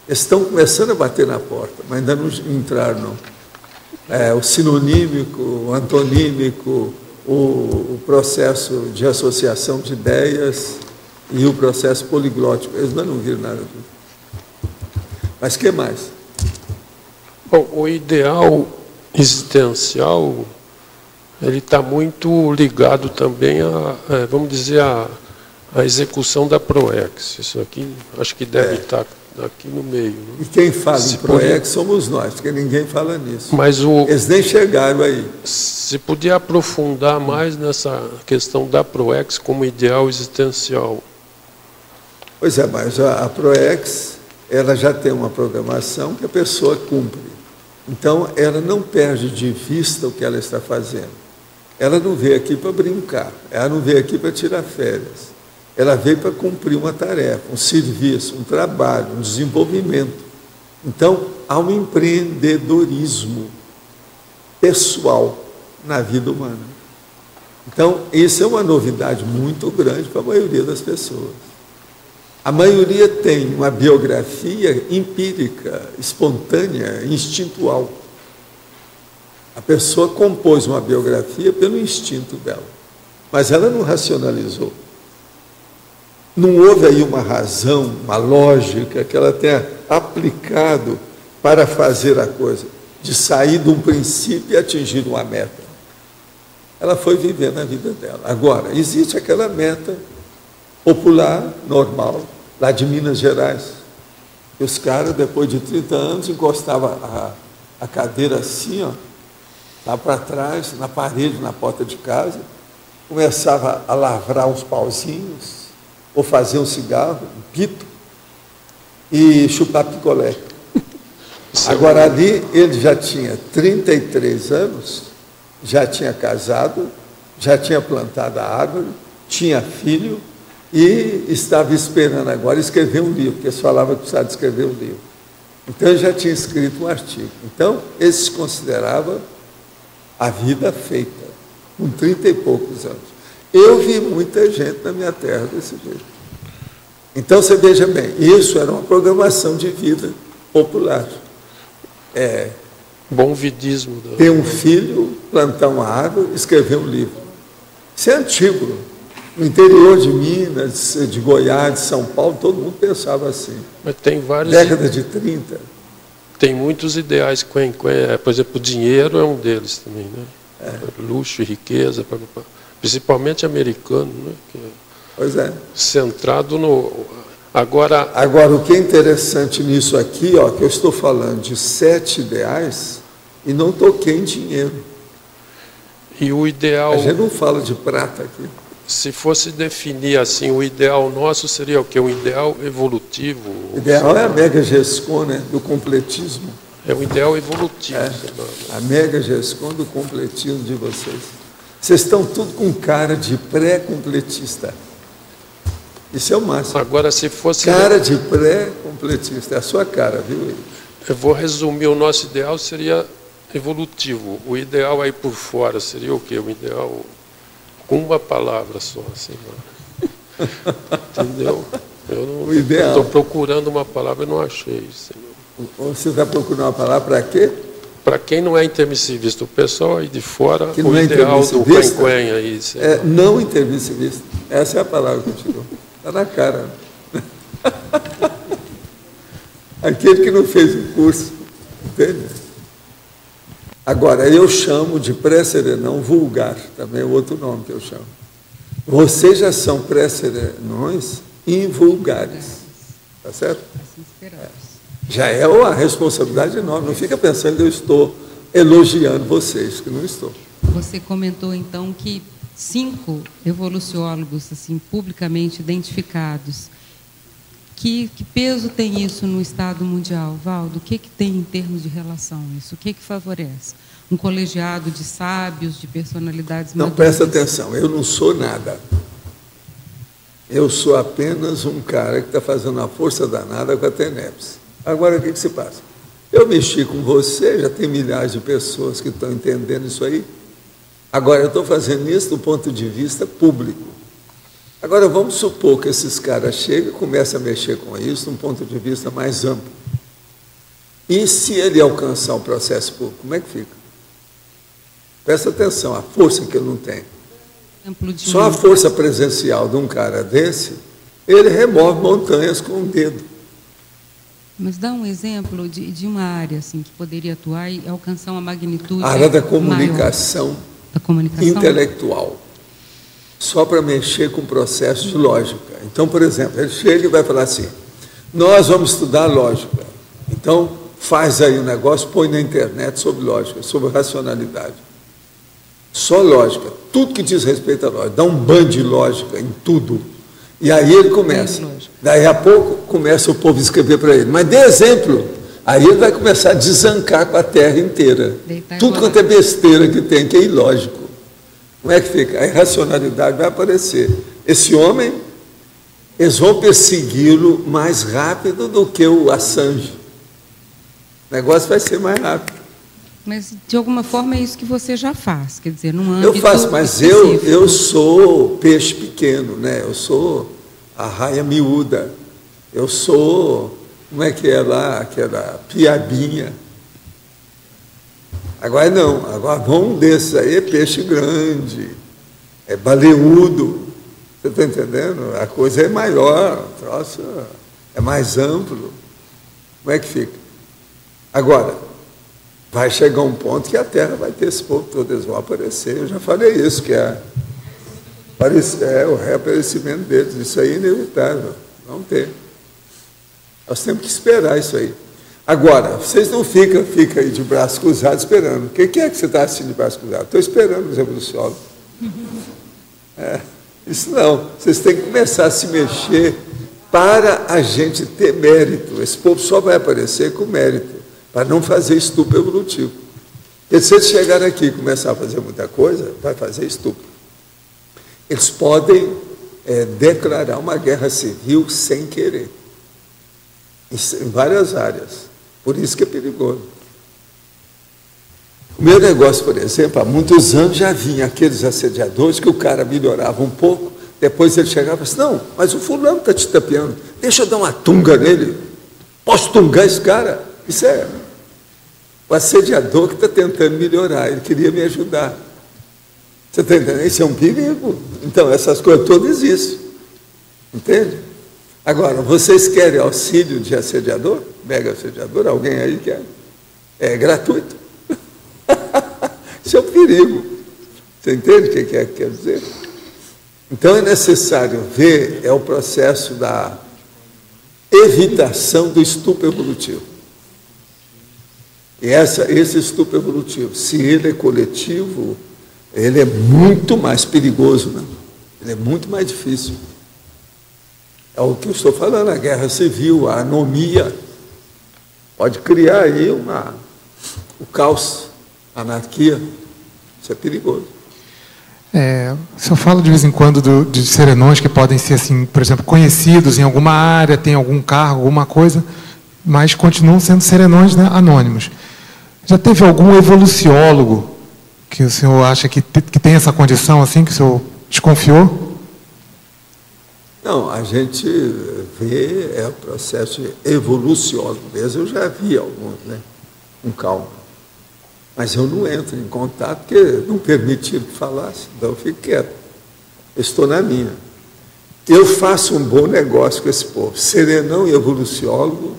Eles estão começando a bater na porta, mas ainda não entraram, não. O sinonímico, o antonímico, o processo de associação de ideias e o processo poliglótico. Eles ainda não viram nada disso. Mas o que mais? Bom, o ideal existencial, ele está muito ligado também vamos dizer, a execução da PROEX. Isso aqui, acho que deve estar aqui no meio. Né? E quem fala em PROEX somos nós, porque ninguém fala nisso. Mas eles nem chegaram aí. Se podia aprofundar mais nessa questão da PROEX como ideal existencial. Pois é, mas a PROEX, ela já tem uma programação que a pessoa cumpre. Então, ela não perde de vista o que ela está fazendo. Ela não veio aqui para brincar, ela não veio aqui para tirar férias. Ela veio para cumprir uma tarefa, um serviço, um trabalho, um desenvolvimento. Então, há um empreendedorismo pessoal na vida humana. Então, isso é uma novidade muito grande para a maioria das pessoas. A maioria tem uma biografia empírica, espontânea, instintual. A pessoa compôs uma biografia pelo instinto dela, mas ela não racionalizou. Não houve aí uma razão, uma lógica que ela tenha aplicado para fazer a coisa, de sair de um princípio e atingir uma meta. Ela foi vivendo a vida dela. Agora, existe aquela meta popular, normal, lá de Minas Gerais. E os caras, depois de 30 anos, encostavam a cadeira assim, ó, lá para trás, na parede, na porta de casa, começava a lavrar uns pauzinhos, ou fazer um cigarro, um pito, e chupar picolé. Agora, ali, ele já tinha 33 anos, já tinha casado, já tinha plantado a árvore, tinha filho, e estava esperando agora escrever um livro, porque eles falavam que precisava de escrever um livro. Então, ele já tinha escrito um artigo. Então, ele se considerava a vida feita, com 30 e poucos anos. Eu vi muita gente na minha terra desse jeito. Então, você veja bem, isso era uma programação de vida popular. Bom vidismo. Ter um filho, plantar uma árvore, escrever um livro. Isso é antigo. No interior de Minas, de Goiás, de São Paulo, todo mundo pensava assim. Mas tem vários... Década de 30. Tem muitos ideais, por exemplo, o dinheiro é um deles também, né? Luxo e riqueza, principalmente americano, né? Que pois é. Centrado no... Agora, o que é interessante nisso aqui, ó, que eu estou falando de 7 ideais e não toquei em dinheiro. E o ideal... A gente não fala de prata aqui. Se fosse definir assim, o ideal nosso seria o quê? Um ideal evolutivo? O ideal é a mega GESCOM, né, do completismo. É um ideal evolutivo. A mega GESCOM do completismo de vocês. Vocês estão tudo com cara de pré-completista. Isso é o máximo. Agora, se fosse... Cara de pré-completista. É a sua cara, viu? Eu vou resumir, o nosso ideal seria evolutivo. O ideal aí por fora seria o quê? O ideal... com uma palavra só, assim, entendeu? Eu estou procurando uma palavra e não achei. Senhor. Você está procurando uma palavra para quê? Para quem não é intermissivista, o pessoal aí de fora, que o ideal do quen aí. Não intermissivista, essa é a palavra que eu te dou. Está na cara. Aquele que não fez o curso, entende? Agora, eu chamo de pré-serenão vulgar, também é outro nome que eu chamo. Vocês já são pré-serenões invulgares, tá certo? Já é uma responsabilidade enorme, não fica pensando que eu estou elogiando vocês, que não estou. Você comentou, então, que 5 evoluciólogos, assim, publicamente identificados. Que peso tem isso no Estado mundial, Valdo? O que tem em termos de relação isso? O que favorece? Um colegiado de sábios, de personalidades maduras? Não, presta atenção, eu não sou nada. Eu sou apenas um cara que está fazendo uma força danada com a TENEPS. Agora, o que se passa? Eu mexi com você, já tem milhares de pessoas que estão entendendo isso aí. Agora, eu estou fazendo isso do ponto de vista público. Agora, vamos supor que esses caras chegam e começam a mexer com isso de um ponto de vista mais amplo. E se ele alcançar um processo público, como é que fica? Presta atenção, a força que ele não tem. Só a força presencial de um cara desse, ele remove montanhas com o dedo. Mas dá um exemplo de uma área assim, que poderia atuar e alcançar uma magnitude a área da comunicação, maior. Da comunicação intelectual. Só para mexer com o processo de lógica. Então, por exemplo, ele chega e vai falar assim, nós vamos estudar lógica. Então, faz aí um negócio, põe na internet sobre lógica, sobre racionalidade. Só lógica, tudo que diz respeito à lógica. Dá um banho de lógica em tudo. E aí ele começa. Daí a pouco começa o povo a escrever para ele. Mas dê exemplo. Aí ele vai começar a desancar com a terra inteira. Tudo quanto é besteira que tem, que é ilógico. Como é que fica? A irracionalidade vai aparecer. Esse homem, eles vão persegui-lo mais rápido do que o Assange. O negócio vai ser mais rápido. Mas, de alguma forma, é isso que você já faz, quer dizer, num âmbito eu faço, mas eu sou peixe pequeno, né? Eu sou a raia miúda. Eu sou, como é que é lá, aquela piabinha. Agora não, agora um desses aí é peixe grande, é baleudo, você está entendendo? A coisa é maior, o troço é mais amplo. Como é que fica? Agora, vai chegar um ponto que a Terra vai ter esse povo todo, eles vão aparecer. Eu já falei isso, que é o reaparecimento deles. Isso aí é inevitável, vão ter. Nós temos que esperar isso aí. Agora, vocês não ficam aí de braço cruzado esperando. O que é que você está assistindo de braço cruzado? Estou esperando os evoluciólogos. Isso não. Vocês têm que começar a se mexer para a gente ter mérito. Esse povo só vai aparecer com mérito, para não fazer estupro evolutivo. E se eles chegarem aqui e começar a fazer muita coisa, vai fazer estupro. Eles podem declarar uma guerra civil sem querer, em várias áreas. Por isso que é perigoso. O meu negócio, por exemplo, há muitos anos já vinha aqueles assediadores que o cara melhorava um pouco, depois ele chegava e falava assim, não, mas o fulano está te tapeando, deixa eu dar uma tunga nele. Posso tungar esse cara? Isso é o assediador que está tentando melhorar, ele queria me ajudar. Você está entendendo? Isso é um perigo. Então, essas coisas todas existem. Entende? Agora, vocês querem auxílio de assediador? Mega assediador? Alguém aí quer? É gratuito. Isso é um perigo. Você entende o que quer dizer? Então, é necessário ver, é o processo da evitação do estupro evolutivo. E esse estupro evolutivo, se ele é coletivo, ele é muito mais perigoso, né? Ele é muito mais difícil. É o que eu estou falando, a guerra civil, a anomia, pode criar aí o caos, a anarquia. Isso é perigoso. O senhor fala de vez em quando de serenões que podem ser, assim, por exemplo, conhecidos em alguma área, tem algum cargo, alguma coisa, mas continuam sendo serenões, né, anônimos. Já teve algum evoluciólogo que o senhor acha que tem essa condição, assim, que o senhor desconfiou? Não, a gente vê o processo evoluciólogo mesmo, eu já vi alguns, né, com calma. Mas eu não entro em contato, porque não permitiram que falasse, então eu fico quieto. Eu estou na minha. Eu faço um bom negócio com esse povo. Serenão e evoluciólogo,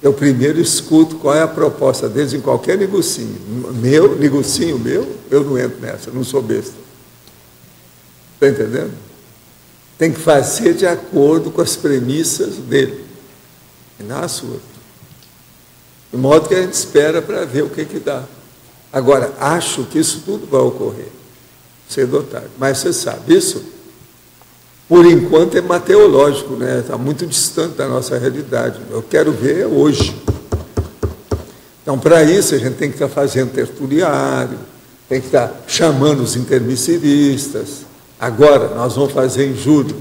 eu primeiro escuto qual é a proposta deles em qualquer negocinho. Negocinho meu, eu não entro nessa, eu não sou besta. Está entendendo? Tem que fazer de acordo com as premissas dele, e não a sua. De modo que a gente espera para ver o que dá. Agora, acho que isso tudo vai ocorrer, cedo ou tarde. Mas você sabe, isso, por enquanto, é mateológico, né? Está muito distante da nossa realidade. Eu quero ver hoje. Então, para isso, a gente tem que estar fazendo tertuliário, tem que estar chamando os intermissivistas. Agora, nós vamos fazer em julho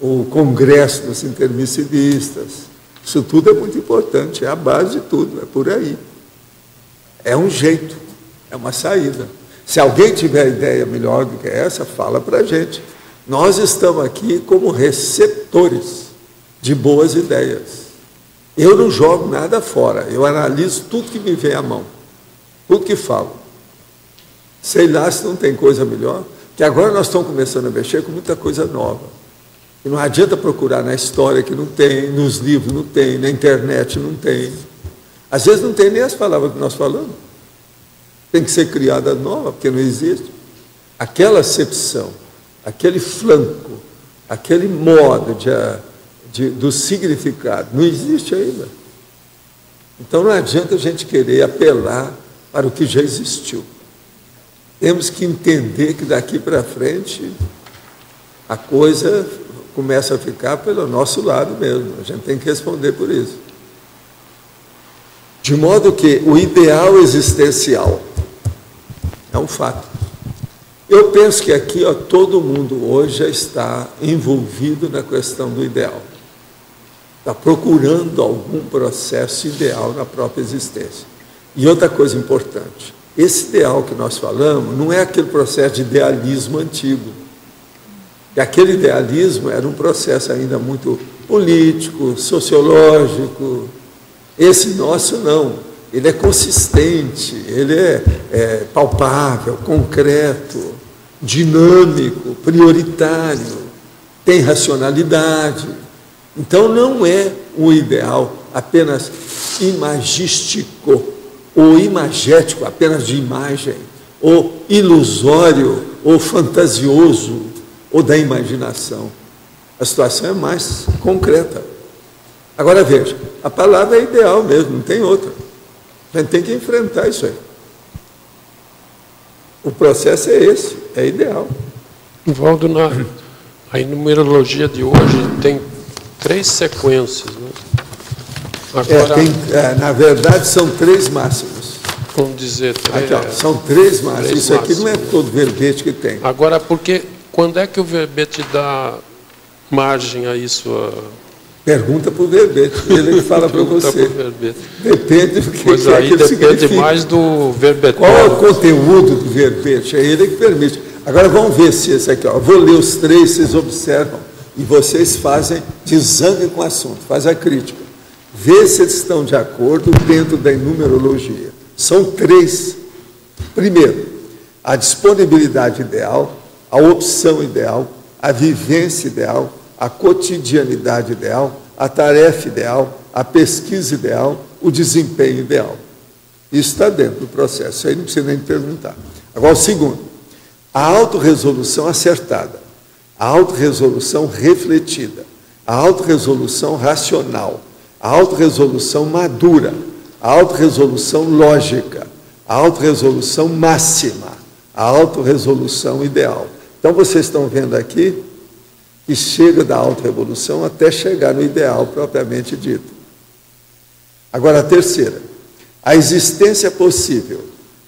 o congresso dos intermissivistas. Isso tudo é muito importante, é a base de tudo, é por aí. É um jeito, é uma saída. Se alguém tiver ideia melhor do que essa, fala para a gente. Nós estamos aqui como receptores de boas ideias. Eu não jogo nada fora, eu analiso tudo que me vem à mão, tudo que falo. Sei lá se não tem coisa melhor, que agora nós estamos começando a mexer com muita coisa nova. E não adianta procurar na história que não tem, nos livros não tem, na internet não tem. Às vezes não tem nem as palavras que nós falamos. Tem que ser criada nova, porque não existe. Aquela acepção, aquele flanco, aquele modo do significado, não existe ainda. Então não adianta a gente querer apelar para o que já existiu. Temos que entender que daqui para frente a coisa começa a ficar pelo nosso lado mesmo. A gente tem que responder por isso. De modo que o ideal existencial é um fato. Eu penso que aqui, todo mundo hoje já está envolvido na questão do ideal. Está procurando algum processo ideal na própria existência. E outra coisa importante, esse ideal que nós falamos não é aquele processo de idealismo antigo. E aquele idealismo era um processo ainda muito político, sociológico. Esse nosso não. Ele é consistente, ele é palpável, concreto, dinâmico, prioritário, tem racionalidade. Então não é um ideal apenas imagístico, ou imagético, apenas de imagem, ou ilusório, ou fantasioso, ou da imaginação. A situação é mais concreta. Agora veja, a palavra é ideal mesmo, não tem outra. A gente tem que enfrentar isso aí. O processo é esse, é ideal. Valdo, a numerologia de hoje tem 3 sequências, né? Agora, na verdade, são 3 máximos. Vamos dizer, aqui, são 3 máximos. Isso aqui não é todo verbete que tem. Agora, quando é que o verbete dá margem a isso? Pergunta para o verbete, ele que fala para você. Depende do que pois aí depende mais do verbete. Qual é o conteúdo do verbete? É ele que permite. Agora vamos ver se esse aqui, vou ler os 3, vocês observam, e vocês desanguem com o assunto, fazem a crítica. Vê se eles estão de acordo dentro da numerologia. São 3. Primeiro, a disponibilidade ideal, a opção ideal, a vivência ideal, a cotidianidade ideal, a tarefa ideal, a pesquisa ideal, o desempenho ideal. Isso está dentro do processo, isso aí não precisa nem perguntar. Agora, o segundo, a autorresolução acertada, a autorresolução refletida, a autorresolução racional, a autorresolução madura, a autorresolução lógica, a autorresolução máxima, a autorresolução ideal. Então, vocês estão vendo aqui que chega da autorrevolução até chegar no ideal propriamente dito. Agora, a terceira, a existência possível,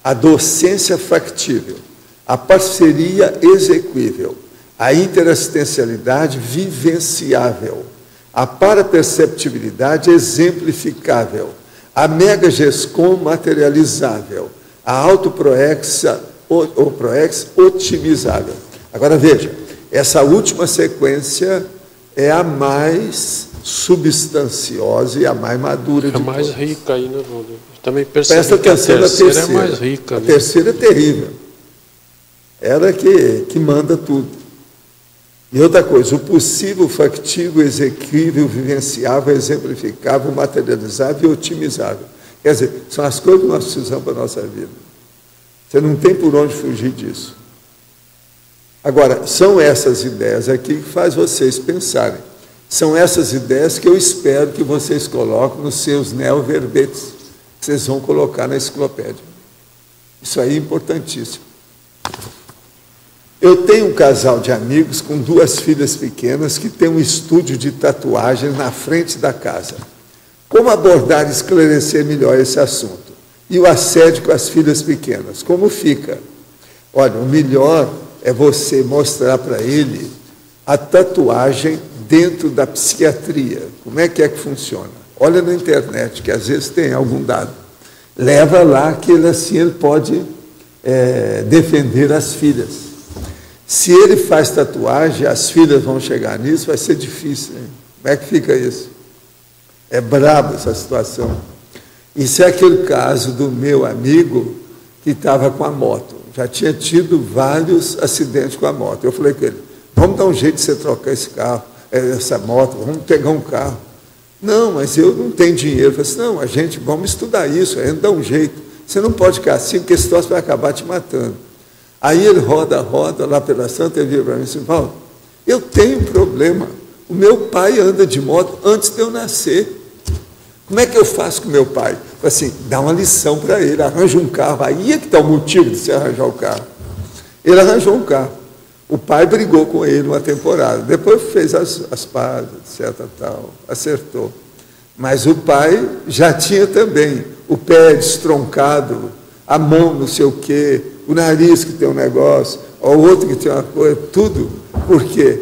a docência factível, a parceria exequível, a interassistencialidade vivenciável, a paraperceptibilidade exemplificável, a megagescom materializável, a autoproex otimizável. Agora veja, essa última sequência é a mais substanciosa e a mais madura de todas. É mais rica aí, né, Valdir? Também percebi Presta que a atenção terceira na terceira. é mais rica. A Né? terceira é terrível. Ela que manda tudo. E outra coisa, o possível, factível, exequível, vivenciável, exemplificável, materializável e otimizável. Quer dizer, são as coisas que nós precisamos para a nossa vida. Você não tem por onde fugir disso. Agora, são essas ideias aqui que faz vocês pensarem. São essas ideias que eu espero que vocês coloquem nos seus neoverbetes, que vocês vão colocar na enciclopédia. Isso aí é importantíssimo. Eu tenho um casal de amigos com 2 filhas pequenas que tem um estúdio de tatuagens na frente da casa. Como abordar e esclarecer melhor esse assunto? E o assédio com as filhas pequenas? Como fica? Olha, o melhor é você mostrar para ele a tatuagem dentro da psiquiatria. Como é que funciona? Olha na internet, que às vezes tem algum dado. Leva lá que ele, assim, ele pode defender as filhas. Se ele faz tatuagem, as filhas vão chegar nisso, vai ser difícil. Hein? Como é que fica isso? É brabo essa situação. Isso é aquele caso do meu amigo que estava com a moto. Já tinha tido vários acidentes com a moto. Eu falei com ele, vamos dar um jeito de você trocar esse carro, essa moto, vamos pegar um carro. Não, mas eu não tenho dinheiro. Eu falei assim, não, vamos estudar isso, a gente dá um jeito. Você não pode ficar assim, porque esse troço vai acabar te matando. Aí ele roda lá pela Santa e vira para mim assim, Paulo, eu tenho um problema. O meu pai anda de moto antes de eu nascer. Como é que eu faço com meu pai? Eu falei assim, dá uma lição para ele, arranja um carro. Aí é que está o motivo de você arranjar o carro. Ele arranjou um carro. O pai brigou com ele uma temporada. Depois fez as pazes, etc. Tal, acertou. Mas o pai já tinha também o pé destroncado, a mão não sei o quê, o nariz que tem um negócio, o outro que tem uma coisa, tudo. Por quê?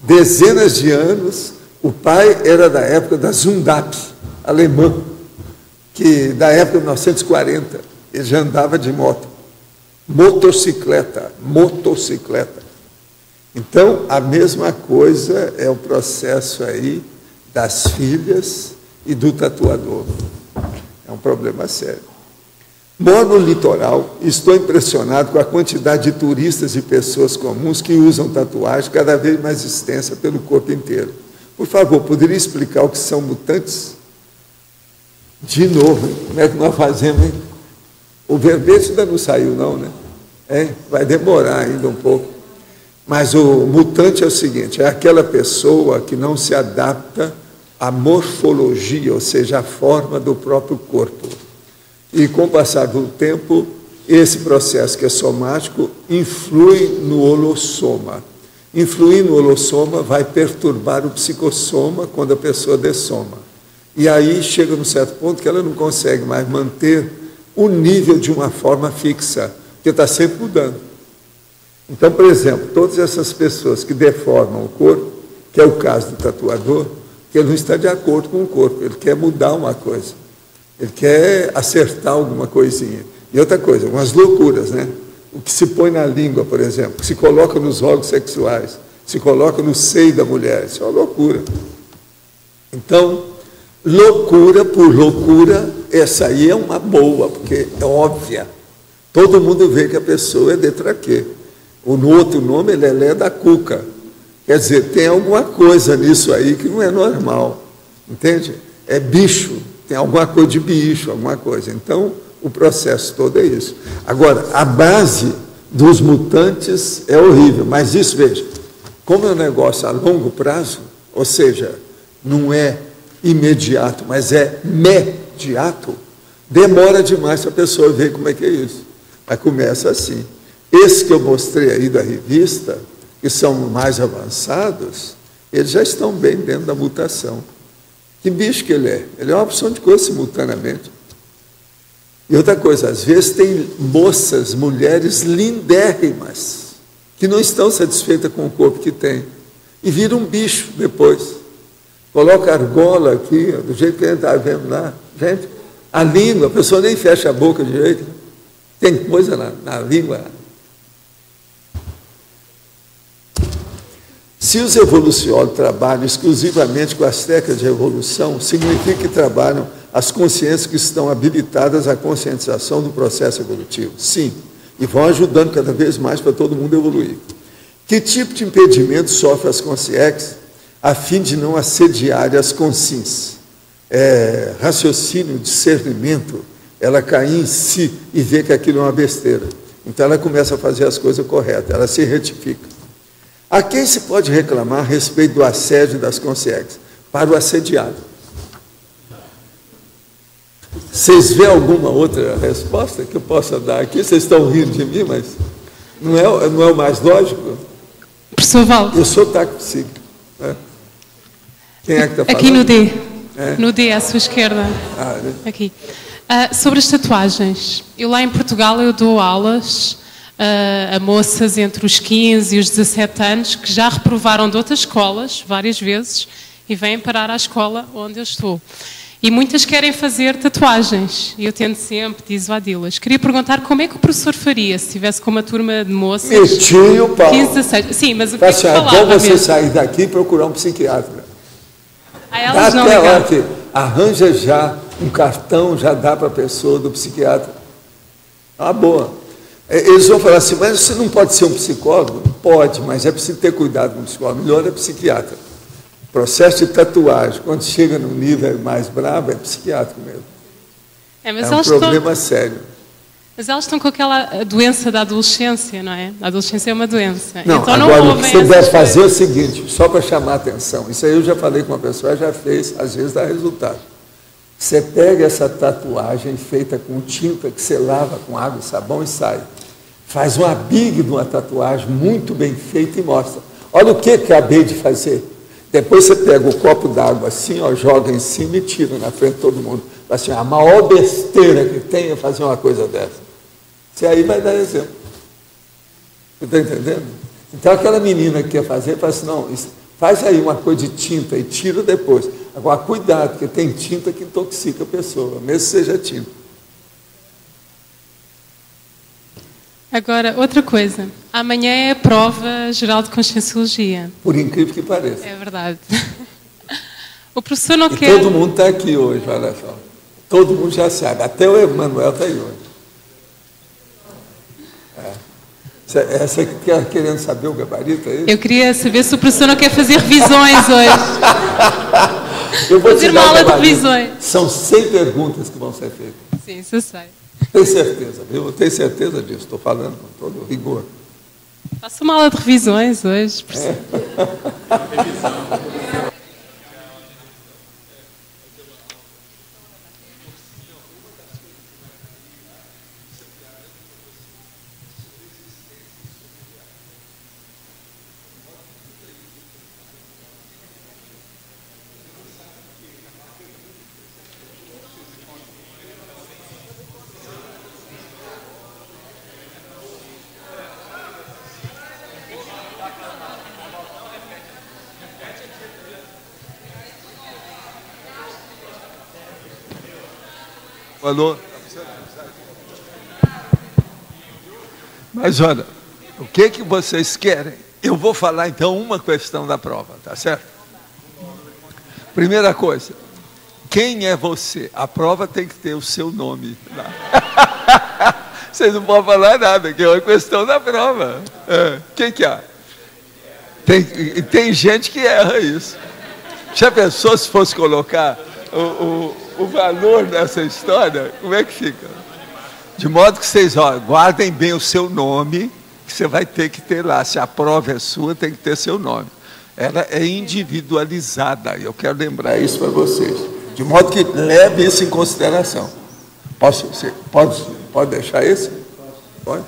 Dezenas de anos, o pai era da época da Zundap, alemã, que da época de 1940, ele já andava de moto. Motocicleta. Então, a mesma coisa é o processo aí das filhas e do tatuador. É um problema sério. Moro no litoral e estou impressionado com a quantidade de turistas e pessoas comuns que usam tatuagem cada vez mais extensa pelo corpo inteiro. Por favor, poderia explicar o que são mutantes? De novo, hein? Como é que nós fazemos, hein? O verbete ainda não saiu, não, né? Vai demorar ainda um pouco. Mas o mutante é o seguinte, é aquela pessoa que não se adapta à morfologia, ou seja, à forma do próprio corpo. E com o passar do tempo, esse processo que é somático influi no holossoma. Influir no holossoma vai perturbar o psicossoma quando a pessoa dessoma. E aí chega num certo ponto que ela não consegue mais manter o nível de uma forma fixa, porque está sempre mudando. Então, por exemplo, todas essas pessoas que deformam o corpo, que é o caso do tatuador, que ele não está de acordo com o corpo, ele quer mudar uma coisa. Ele quer acertar alguma coisinha. E outra coisa, umas loucuras, né? O que se põe na língua, por exemplo, que se coloca nos órgãos sexuais, se coloca no seio da mulher, isso é uma loucura. Então, loucura por loucura, essa aí é uma boa, porque é óbvia. Todo mundo vê que a pessoa é detraquê. No outro nome, ele é Lelé da Cuca. Quer dizer, tem alguma coisa nisso aí que não é normal. Entende? É bicho, tem alguma coisa de bicho, alguma coisa. Então, o processo todo é isso. Agora, a base dos mutantes é horrível, mas isso, veja, como é um negócio a longo prazo, ou seja, não é imediato, mas é mediato, demora demais para a pessoa ver como é que é isso. Mas começa assim. Esse que eu mostrei aí da revista, que são mais avançados, eles já estão bem dentro da mutação. Que bicho que ele é? Ele é uma opção de coisa simultaneamente. E outra coisa, às vezes tem moças, mulheres lindérrimas, que não estão satisfeitas com o corpo que tem, e viram um bicho depois. Coloca a argola aqui, do jeito que a gente está vendo lá. Gente, a língua, a pessoa nem fecha a boca direito. Tem coisa na língua. Se os evoluciólogos trabalham exclusivamente com as técnicas de evolução, significa que trabalham as consciências que estão habilitadas à conscientização do processo evolutivo. Sim, e vão ajudando cada vez mais para todo mundo evoluir. Que tipo de impedimento sofre as consciências a fim de não assediar as consciências? Raciocínio, discernimento, ela cair em si e ver que aquilo é uma besteira. Então ela começa a fazer as coisas corretas, ela se retifica. A quem se pode reclamar a respeito do assédio das consciências? Para o assediado. Vocês vêem alguma outra resposta que eu possa dar aqui? Vocês estão rindo de mim, mas não é o mais lógico? Professor Valdo. Eu sou taxipsíquico. Né? Quem é que está falando? Aqui no D. No D, à sua esquerda. Aqui. Sobre as tatuagens. Eu lá em Portugal eu dou aulas a moças entre os 15 e os 17 anos que já reprovaram de outras escolas várias vezes e vêm parar à escola onde eu estou. E muitas querem fazer tatuagens. E eu tento sempre disuadi-las. Queria perguntar como é que o professor faria se estivesse com uma turma de moças... Metia o pau. 15, 16... Sim, mas o que é que falava mesmo? Então você mesmo? sair daqui e procurar um psiquiatra. A elas não até ligar. lá que arranja já um cartão, já dá para a pessoa do psiquiatra. Ah, boa. Eles vão falar assim, mas você não pode ser um psicólogo? Pode, mas é preciso ter cuidado com o psicólogo. Melhor é psiquiatra. Processo de tatuagem, quando chega no nível mais bravo, é psiquiátrico mesmo. Mas é um problema sério. Mas elas estão com aquela doença da adolescência, não é? A adolescência é uma doença. Não, então, agora não o que você deve fazer é o seguinte, só para chamar a atenção, isso aí eu já falei com uma pessoa, já fez, às vezes dá resultado. Você pega essa tatuagem feita com tinta que você lava com água e sabão e sai. Faz uma big de uma tatuagem muito bem feita e mostra. Olha o que acabei de fazer. Depois você pega o copo d'água assim, ó, joga em cima e tira na frente de todo mundo. Assim, a maior besteira que tem é fazer uma coisa dessa. Você aí vai dar exemplo. Você está entendendo? Então aquela menina que quer fazer, fala assim, não, faz aí uma coisa de tinta e tira depois. Agora, cuidado, porque tem tinta que intoxica a pessoa, mesmo que seja tinta. Agora, outra coisa. Amanhã é a prova geral de conscienciologia. Por incrível que pareça. É verdade. O professor não quer... Todo mundo está aqui hoje, olha só. Todo mundo já sabe. Até o Emanuel está aí hoje. Essa que está querendo saber o gabarito aí? Eu queria saber se o professor não quer fazer revisões hoje. Eu vou fazer uma aula de revisões. São 100 perguntas que vão ser feitas. Sim, isso eu sei. Tenho certeza, viu? Eu tenho certeza disso. Estou falando com todo rigor. Faço uma aula de revisões hoje. Falou. Mas olha, o que vocês querem? Eu vou falar então uma questão da prova, tá certo? Primeira coisa, quem é você? A prova tem que ter o seu nome. Vocês não podem falar nada, que é uma questão da prova. Quem que há? Tem gente que erra isso. Já pensou se fosse colocar o valor dessa história? Como é que fica? De modo que vocês guardem bem o seu nome, que você vai ter que ter lá. Se a prova é sua, tem que ter seu nome. Ela é individualizada. Eu quero lembrar isso para vocês. De modo que leve isso em consideração. Pode deixar esse? Pode?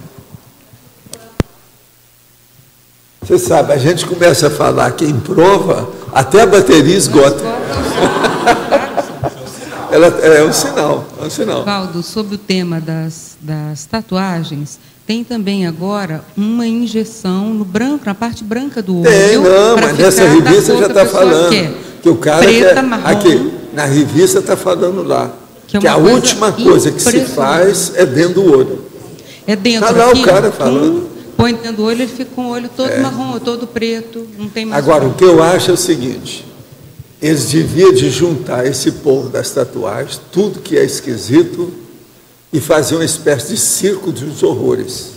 Você sabe, a gente começa a falar aqui em prova, até a bateria esgota. Ela é um sinal, é um sinal. Valdo, sobre o tema das tatuagens, tem também agora uma injeção no branco, na parte branca do olho. Mas nessa revista já está falando que o cara preta, marrom, aqui, na revista está falando lá, que a última coisa que se faz é dentro do olho. É dentro. Está lá aqui, o cara falando. Põe dentro do olho, ele fica com o olho todo marrom, todo preto, não tem mais. Agora, o que eu acho é o seguinte: eles deviam de juntar esse povo das tatuagens, tudo que é esquisito, e fazer uma espécie de circo dos horrores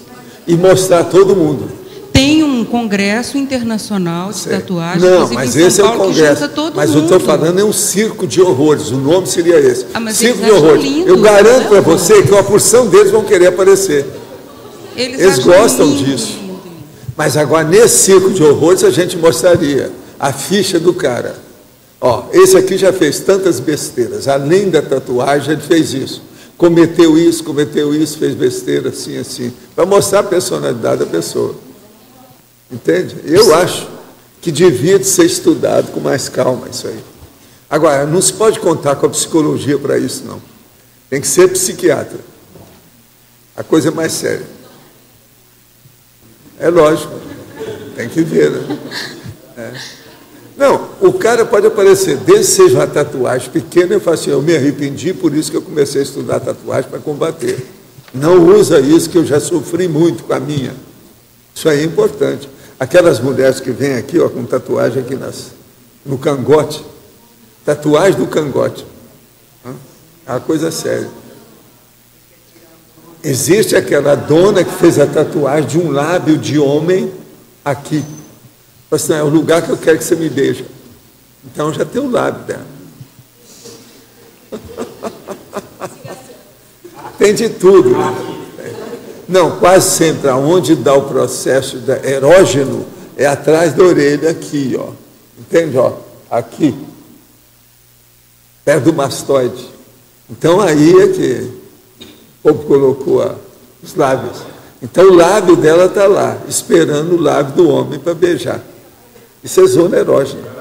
e mostrar a todo mundo. Tem um congresso internacional de tatuagem. Não, mas esse é o congresso. Mas eu estou falando é um circo de horrores. O nome seria esse. Circo de horrores. Eu garanto para você que uma porção deles vão querer aparecer. Eles gostam disso. Mas agora, nesse circo de horrores, a gente mostraria a ficha do cara. Esse aqui já fez tantas besteiras. Além da tatuagem, ele fez isso. Cometeu isso, fez besteira, assim, assim. Para mostrar a personalidade da pessoa. Entende? Eu acho que devia de ser estudado com mais calma isso aí. Agora, não se pode contar com a psicologia para isso, não. Tem que ser psiquiatra. A coisa é mais séria. É lógico. Tem que ver, né? Não, o cara pode aparecer, desde que seja uma tatuagem pequena, eu falo assim, eu me arrependi, por isso que eu comecei a estudar tatuagem para combater. Não usa isso, que eu já sofri muito com a minha. Isso aí é importante. Aquelas mulheres que vêm aqui, com tatuagem aqui no cangote, tatuagem do cangote, é uma coisa séria. Existe aquela dona que fez a tatuagem de um lábio de homem aqui. Assim, é o lugar que eu quero que você me beije. Então já tem o lábio dela. Tem de tudo. Não, quase sempre, aonde dá o processo erógeno, é atrás da orelha aqui, Entende? Aqui. Perto do mastoide. Então aí é que o povo colocou os lábios. Então o lábio dela está lá, esperando o lábio do homem para beijar. Isso é zona erógena.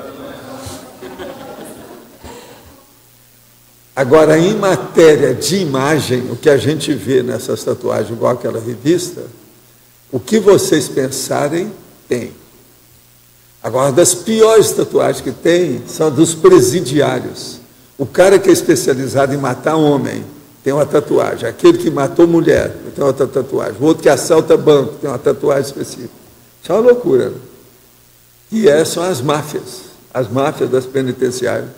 Agora, em matéria de imagem, o que a gente vê nessas tatuagens, igual aquela revista, o que vocês pensarem, tem. Agora, das piores tatuagens que tem, são dos presidiários. O cara que é especializado em matar homem, tem uma tatuagem. Aquele que matou mulher, tem outra tatuagem. O outro que assalta banco, tem uma tatuagem específica. Isso é uma loucura, né? E essas são as máfias das penitenciárias.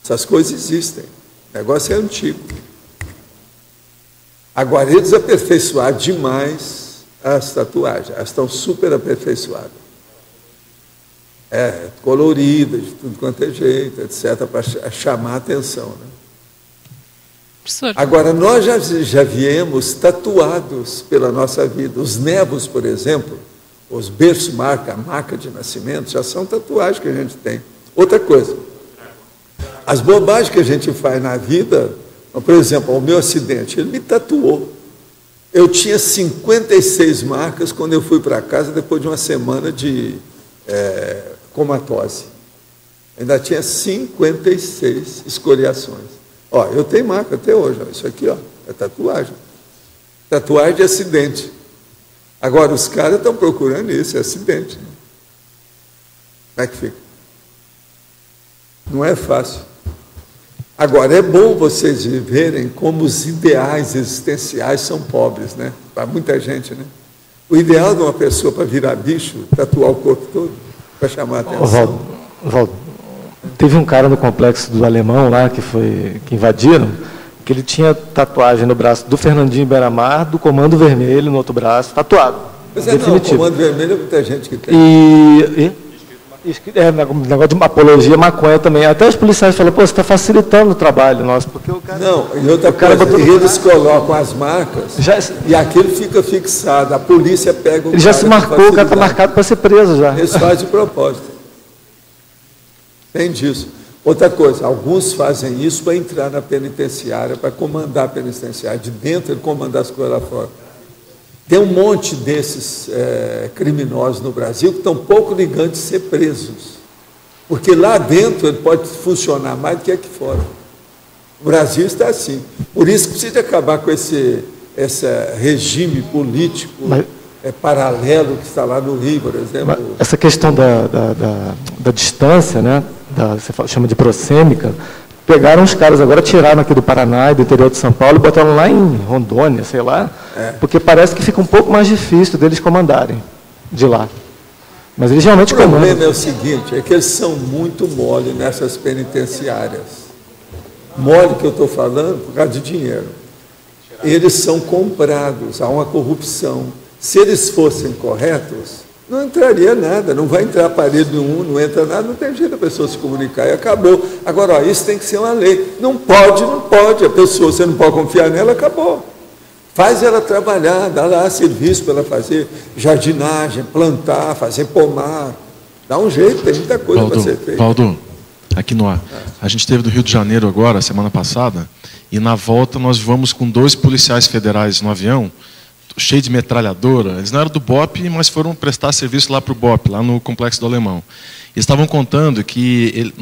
Essas coisas existem. O negócio é antigo. Agora, eles aperfeiçoaram demais as tatuagens. Elas estão super aperfeiçoadas. Coloridas, de tudo quanto é jeito, etc., para chamar a atenção, né? Professor. Agora, nós já viemos tatuados pela nossa vida. Os nevos, por exemplo, os berços marca, a marca de nascimento, já são tatuagens que a gente tem. Outra coisa, as bobagens que a gente faz na vida, por exemplo, o meu acidente, ele me tatuou. Eu tinha 56 marcas quando eu fui para casa depois de uma semana de comatose. Ainda tinha 56 escoriações. Eu tenho marca até hoje. Isso aqui, é tatuagem. Tatuagem de acidente. Agora, os caras estão procurando isso, é acidente. Né? Como é que fica? Não é fácil. Agora, é bom vocês viverem como os ideais existenciais são pobres, né? Para muita gente, né? O ideal de uma pessoa para virar bicho, tatuar o corpo todo, para chamar a atenção. Valdo, teve um cara no complexo do Alemão lá, que invadiram, que ele tinha tatuagem no braço do Fernandinho Beiramar, do Comando Vermelho no outro braço, tatuado. Pois é, não, o Comando Vermelho é muita gente que tem. Negócio de apologia, maconha também. Até os policiais falam, pô, você está facilitando o trabalho nosso, porque o cara... Não, e outra coisa, eles colocam as marcas e aquilo fica fixado, a polícia pega o ele já se marcou, o cara está marcado para ser preso já. Eles fazem de propósito. Tem disso. Outra coisa, alguns fazem isso para entrar na penitenciária, para comandar a penitenciária. De dentro ele comanda as coisas lá fora. Tem um monte desses criminosos no Brasil que estão pouco ligando de ser presos. Porque lá dentro ele pode funcionar mais do que aqui fora. O Brasil está assim. Por isso que precisa acabar com esse regime político paralelo que está lá no Rio, por exemplo. Essa questão da distância, né? Você chama de prosêmica, pegaram os caras agora, tiraram aqui do Paraná e do interior de São Paulo e botaram lá em Rondônia, sei lá, porque parece que fica um pouco mais difícil deles comandarem de lá. Mas eles realmente comandam. O problema é o seguinte, é que eles são muito mole nessas penitenciárias. Mole que eu estou falando por causa de dinheiro. Eles são comprados, há uma corrupção. Se eles fossem corretos, não entraria nada, não vai entrar aparelho nenhum, não entra nada, não tem jeito da pessoa se comunicar e acabou. Agora, ó, isso tem que ser uma lei. Não pode, a pessoa, você não pode confiar nela, acabou. Faz ela trabalhar, dá lá serviço para ela fazer jardinagem, plantar, fazer pomar. Dá um jeito, tem muita coisa para ser feita. Valdo, aqui no ar. A gente esteve do Rio de Janeiro agora, semana passada, e na volta nós vamos com 2 policiais federais no avião, cheio de metralhadora. Eles não eram do BOP, mas foram prestar serviço lá para o BOP, lá no Complexo do Alemão. Eles estavam contando que,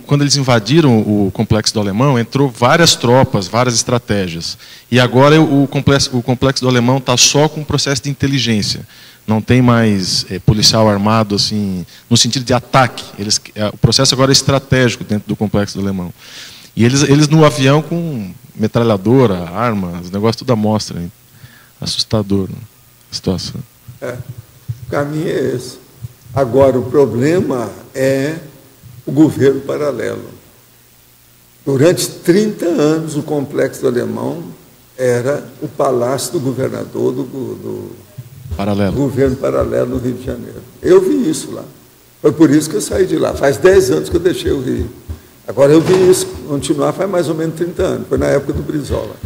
quando eles invadiram o Complexo do Alemão, entrou várias tropas, várias estratégias. E agora o Complexo do Alemão está só com o processo de inteligência. Não tem mais policial armado, assim, no sentido de ataque. O processo agora é estratégico dentro do Complexo do Alemão. E eles no avião com metralhadora, arma, os negócios tudo à mostra, hein? Assustador, né, a situação. O caminho é esse. Agora, o problema é o governo paralelo. Durante 30 anos, o Complexo do Alemão era o palácio do governador do governo paralelo no Rio de Janeiro. Eu vi isso lá. Foi por isso que eu saí de lá. Faz 10 anos que eu deixei o Rio. Agora, eu vi isso continuar faz mais ou menos 30 anos. Foi na época do Brizola.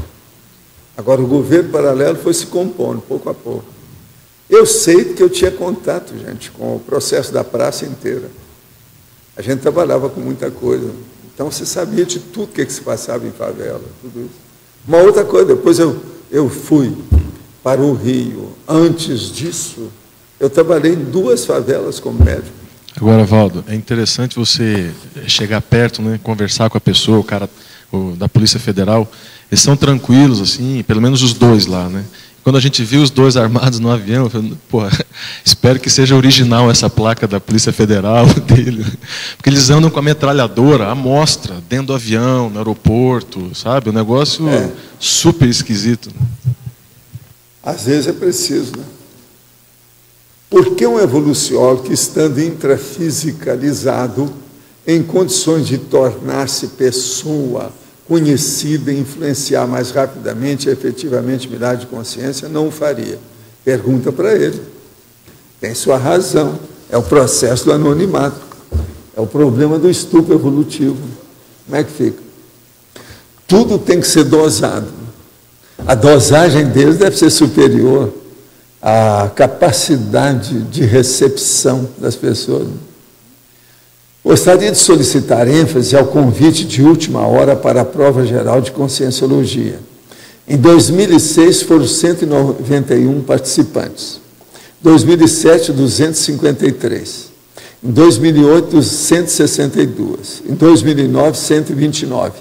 Agora, o governo paralelo foi se compondo, pouco a pouco. Eu sei que eu tinha contato, gente, com o processo da praça inteira. A gente trabalhava com muita coisa. Então, você sabia de tudo que se passava em favela, tudo isso. Uma outra coisa, depois eu fui para o Rio. Antes disso, eu trabalhei em 2 favelas como médico. Agora, Valdo, é interessante você chegar perto, né, conversar com a pessoa, o cara da Polícia Federal. Eles são tranquilos, assim, pelo menos os 2 lá, né? Quando a gente viu os 2 armados no avião, eu falei, porra, espero que seja original essa placa da Polícia Federal dele. Porque eles andam com a metralhadora, à mostra, dentro do avião, no aeroporto, sabe? Um negócio super esquisito. Às vezes é preciso, né? Por que um evoluciólogo que, estando intrafisicalizado, em condições de tornar-se pessoa conhecida e influenciar mais rapidamente e efetivamente milhares de consciência, não o faria? Pergunta para ele. Tem sua razão. É o processo do anonimato. É o problema do estupro evolutivo. Como é que fica? Tudo tem que ser dosado. A dosagem deles deve ser superior à capacidade de recepção das pessoas. Gostaria de solicitar ênfase ao convite de última hora para a prova geral de Conscienciologia. Em 2006 foram 191 participantes. Em 2007, 253. Em 2008, 162. Em 2009, 129.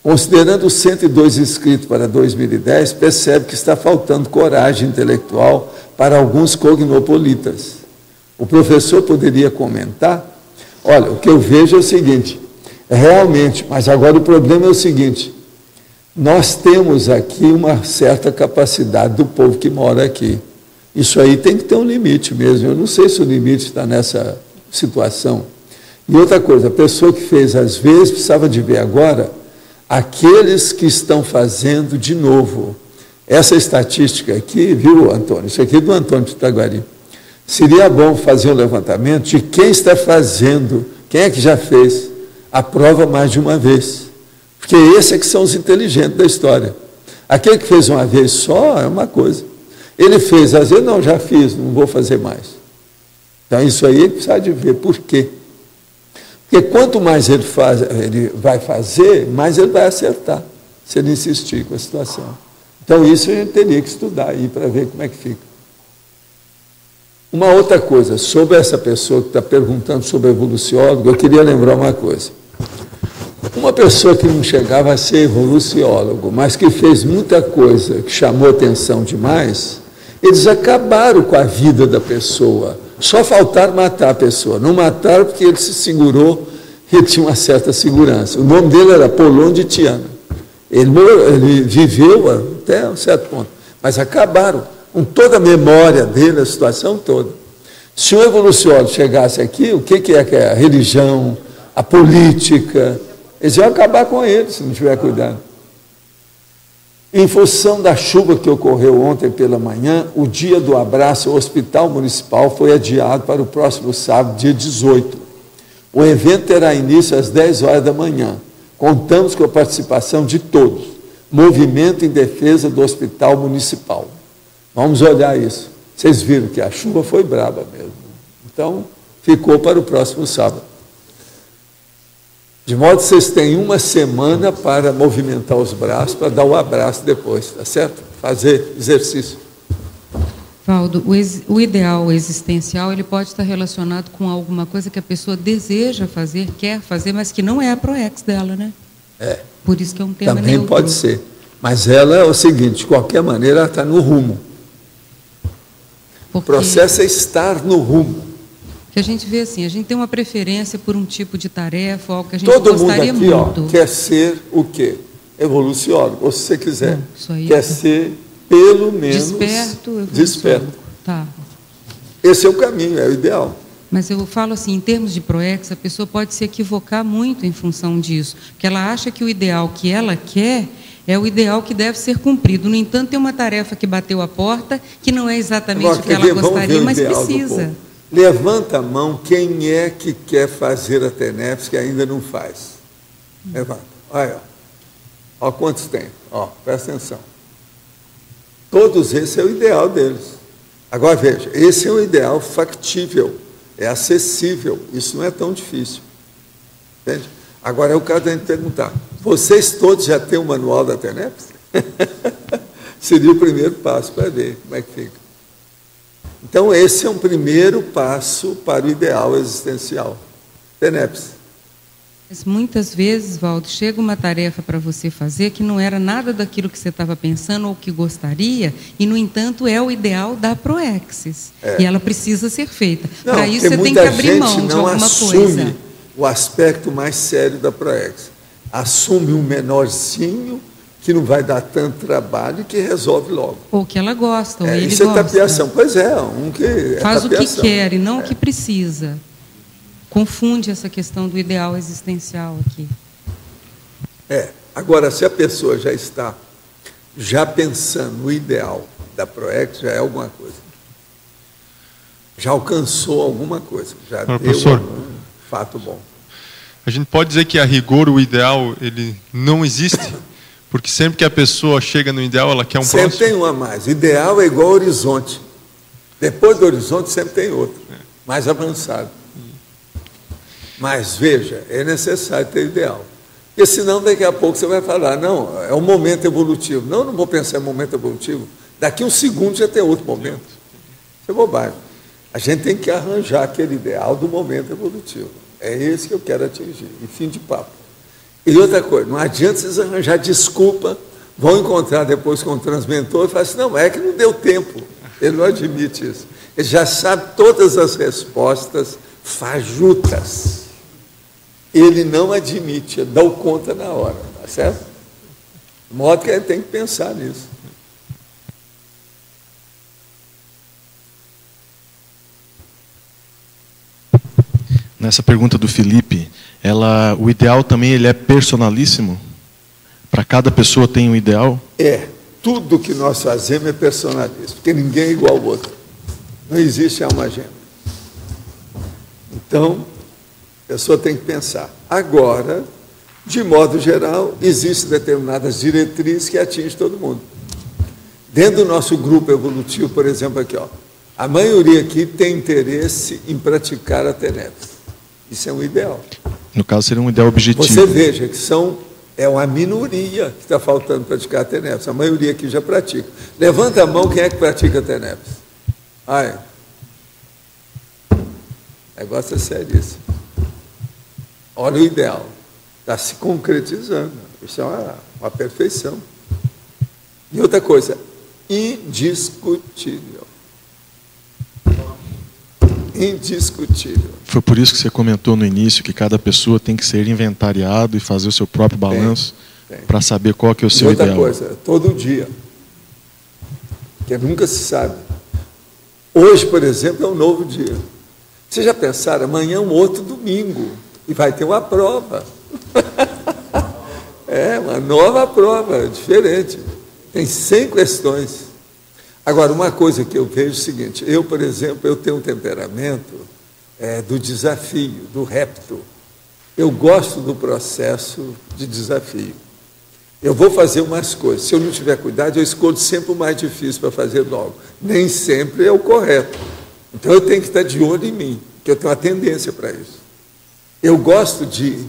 Considerando os 102 inscritos para 2010, percebe que está faltando coragem intelectual para alguns cognopolitas. O professor poderia comentar? Olha, o que eu vejo é o seguinte, realmente, mas agora o problema é o seguinte, nós temos aqui uma certa capacidade do povo que mora aqui. Isso aí tem que ter um limite mesmo. Eu não sei se o limite está nessa situação. E outra coisa, a pessoa que fez às vezes precisava de ver agora aqueles que estão fazendo de novo. Essa estatística aqui, viu, Antônio? Isso aqui é do Antônio Pitaguari. Seria bom fazer um levantamento de quem está fazendo, quem é que já fez a prova mais de uma vez. Porque esses é que são os inteligentes da história. Aquele que fez uma vez só é uma coisa. Ele fez, às vezes, não, já fiz, não vou fazer mais. Então, isso aí ele precisa de ver por quê. Porque quanto mais ele vai fazer, mais ele vai acertar, se ele insistir com a situação. Então, isso a gente teria que estudar aí para ver como é que fica. Uma outra coisa, sobre essa pessoa que está perguntando sobre evoluciólogo, eu queria lembrar uma coisa. Uma pessoa que não chegava a ser evoluciólogo, mas que fez muita coisa, que chamou atenção demais, eles acabaram com a vida da pessoa. Só faltaram matar a pessoa. Não mataram porque ele se segurou e tinha uma certa segurança. O nome dele era Polon de Tiana. Ele viveu até um certo ponto, mas acabaram com toda a memória dele, a situação toda. Se o evoluciólogo chegasse aqui, o que é a religião, a política, eles iam acabar com ele, se não tiver cuidado. Em função da chuva que ocorreu ontem pela manhã, o dia do abraço ao Hospital Municipal foi adiado para o próximo sábado, dia 18. O evento terá início às 10 horas da manhã. Contamos com a participação de todos. Movimento em defesa do Hospital Municipal. Vamos olhar isso. Vocês viram que a chuva foi braba mesmo. Então, ficou para o próximo sábado. De modo que vocês têm uma semana para movimentar os braços, para dar um abraço depois, tá certo? Fazer exercício. Valdo, o ideal existencial, ele pode estar relacionado com alguma coisa que a pessoa deseja fazer, quer fazer, mas que não é a ProEx dela, né? É. Por isso que é um tema também neutro. Pode ser. Mas ela é o seguinte, de qualquer maneira, ela está no rumo. Porque... O processo é estar no rumo. Que a gente vê assim, a gente tem uma preferência por um tipo de tarefa, algo que a gente Todo gostaria mundo aqui, muito. Quer ser o quê? Evoluciólogo, ou se você quiser. Isso aí, quer ser, pelo menos... Desperto. Tá. Esse é o caminho, é o ideal. Mas eu falo assim, em termos de ProEx, a pessoa pode se equivocar muito em função disso, porque ela acha que o ideal que ela quer é o ideal que deve ser cumprido. No entanto, tem uma tarefa que bateu a porta, que não é exatamente agora, o que ela gostaria, mas precisa. Levanta a mão quem é que quer fazer a TENEPS que ainda não faz. Levanta. Olha, ó quantos tem. Ó, presta atenção. Todos esse é o ideal deles. Agora veja, esse é um ideal factível, é acessível, isso não é tão difícil. Entende? Agora é o caso da gente perguntar, vocês todos já têm o manual da TENEPS? Seria o primeiro passo para ver como é que fica. Então, esse é um primeiro passo para o ideal existencial. TENEPS. Mas muitas vezes, Valdo, chega uma tarefa para você fazer que não era nada daquilo que você estava pensando ou que gostaria, e, no entanto, é o ideal da ProExis. É. E ela precisa ser feita. Para isso, você tem que abrir mão de alguma coisa. O aspecto mais sério da ProExis. Assume um menorzinho que não vai dar tanto trabalho e que resolve logo. Ou que ela gosta, ou ele isso gosta. É tapeação. Pois é, um que faz tapeação. O que quer e não o que precisa. Confunde essa questão do ideal existencial aqui. Agora, se a pessoa já está pensando no ideal da ProEx, já é alguma coisa. Já alcançou alguma coisa, já deu um fato bom. A gente pode dizer que, a rigor, o ideal ele não existe? Porque sempre que a pessoa chega no ideal, ela quer um próximo? Sempre tem um a mais. Ideal é igual ao horizonte. Depois do horizonte, sempre tem outro, mais avançado. Mas, veja, é necessário ter ideal. Porque senão, daqui a pouco, você vai falar, não, é um momento evolutivo. Não vou pensar em momento evolutivo. Daqui um segundo já tem outro momento. Isso é bobagem. A gente tem que arranjar aquele ideal do momento evolutivo. É esse que eu quero atingir. E fim de papo. E outra coisa, não adianta vocês arranjar desculpa, vão encontrar depois com o transmentor e falar assim, não, é que não deu tempo. Ele não admite isso. Ele já sabe todas as respostas fajutas. Ele não admite, dá o conta na hora, tá certo? De modo que a gente tem que pensar nisso. Nessa pergunta do Felipe, o ideal também ele é personalíssimo? Para cada pessoa tem um ideal? Tudo que nós fazemos é personalista, porque ninguém é igual ao outro. Não existe alma gêmea. Então, a pessoa tem que pensar. Agora, de modo geral, existem determinadas diretrizes que atingem todo mundo. Dentro do nosso grupo evolutivo, por exemplo, aqui, ó, a maioria aqui tem interesse em praticar a TENEPS. Isso é um ideal. No caso, seria um ideal objetivo. Você veja que é uma minoria que está faltando praticar a TENEPS. A maioria aqui já pratica. Levanta a mão, quem é que pratica a TENEPS? O negócio é seríssimo. Olha o ideal. Está se concretizando. Isso é uma perfeição. E outra coisa, indiscutível. Indiscutível. Foi por isso que você comentou no início que cada pessoa tem que ser inventariado e fazer o seu próprio balanço para saber qual que é o seu ideal. Outra coisa, todo dia. Porque nunca se sabe. Hoje, por exemplo, é um novo dia. Vocês já pensaram, amanhã é um outro domingo e vai ter uma prova. Uma nova prova, diferente. Tem 100 questões. Agora, uma coisa que eu vejo é o seguinte, eu, por exemplo, eu tenho um temperamento do desafio, do repto. Eu gosto do processo de desafio. Eu vou fazer umas coisas. Se eu não tiver cuidado, eu escolho sempre o mais difícil para fazer logo. Nem sempre é o correto. Então, eu tenho que estar de olho em mim, porque eu tenho uma tendência para isso. Eu gosto de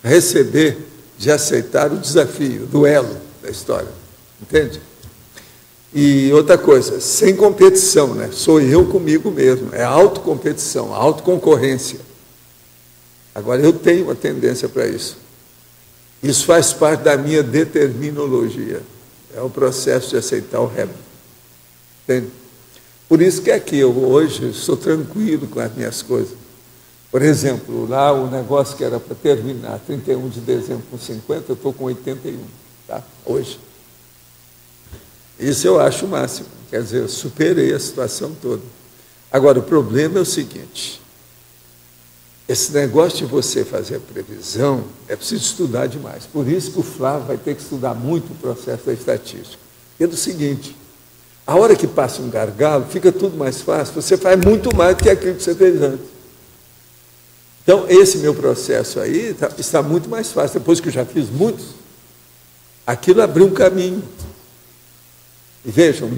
receber, de aceitar o desafio, o duelo da história. Entende? E outra coisa, sem competição, né? Sou eu comigo mesmo, é autocompetição, autoconcorrência. Agora, eu tenho uma tendência para isso. Isso faz parte da minha determinologia. É o processo de aceitar o repto. Entende? Por isso que aqui, eu hoje sou tranquilo com as minhas coisas. Por exemplo, lá o negócio que era para terminar 31 de dezembro com 50, eu estou com 81, tá? Hoje. Isso eu acho o máximo. Quer dizer, eu superei a situação toda. Agora, o problema é o seguinte. Esse negócio de você fazer a previsão, é preciso estudar demais. Por isso que o Flávio vai ter que estudar muito o processo da estatística. É do seguinte, a hora que passa um gargalo, fica tudo mais fácil, você faz muito mais do que aquilo que você fez antes. Então, esse meu processo aí está muito mais fácil. Depois que eu já fiz muitos, aquilo abriu um caminho. E vejam,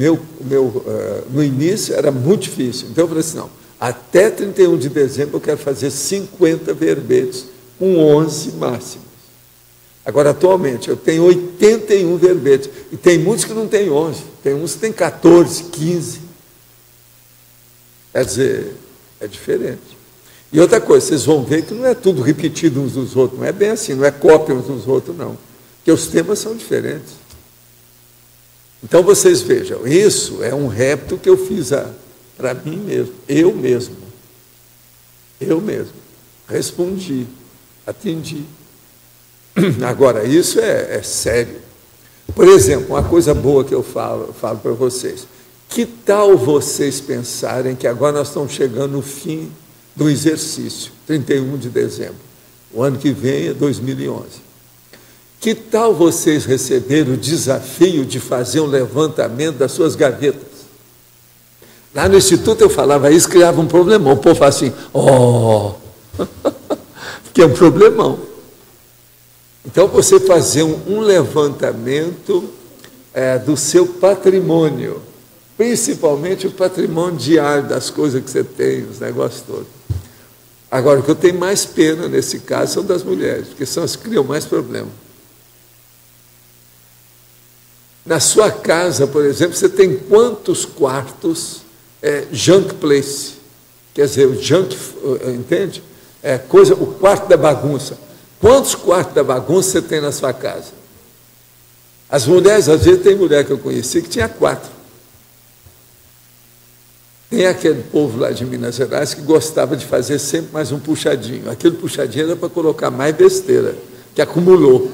no início era muito difícil. Então eu falei assim, não, até 31 de dezembro eu quero fazer 50 verbetes com 11 máximos. Agora, atualmente, eu tenho 81 verbetes. E tem muitos que não têm 11. Tem uns que têm 14, 15. Quer dizer, é diferente. E outra coisa, vocês vão ver que não é tudo repetido uns dos outros. Não é bem assim, não é cópia uns dos outros, não. Porque os temas são diferentes. Então, vocês vejam, isso é um repto que eu fiz para mim mesmo, eu mesmo. Respondi, atendi. Agora, isso é sério. Por exemplo, uma coisa boa que eu falo para vocês. Que tal vocês pensarem que agora nós estamos chegando no fim do exercício, 31 de dezembro. O ano que vem é 2011. Que tal vocês receberem o desafio de fazer um levantamento das suas gavetas? Lá no Instituto eu falava isso, criava um problemão. O povo fala assim, porque é um problemão. Então, você fazer um levantamento do seu patrimônio, principalmente o patrimônio diário das coisas que você tem, os negócios todos. Agora, o que eu tenho mais pena nesse caso são das mulheres, porque são as que criam mais problema. Na sua casa, por exemplo, você tem quantos quartos junk place? Quer dizer, o junk, entende? O quarto da bagunça. Quantos quartos da bagunça você tem na sua casa? As mulheres, às vezes, tem mulher que eu conheci que tinha 4. Tem aquele povo lá de Minas Gerais que gostava de fazer sempre mais um puxadinho. Aquele puxadinho era para colocar mais besteira, que acumulou.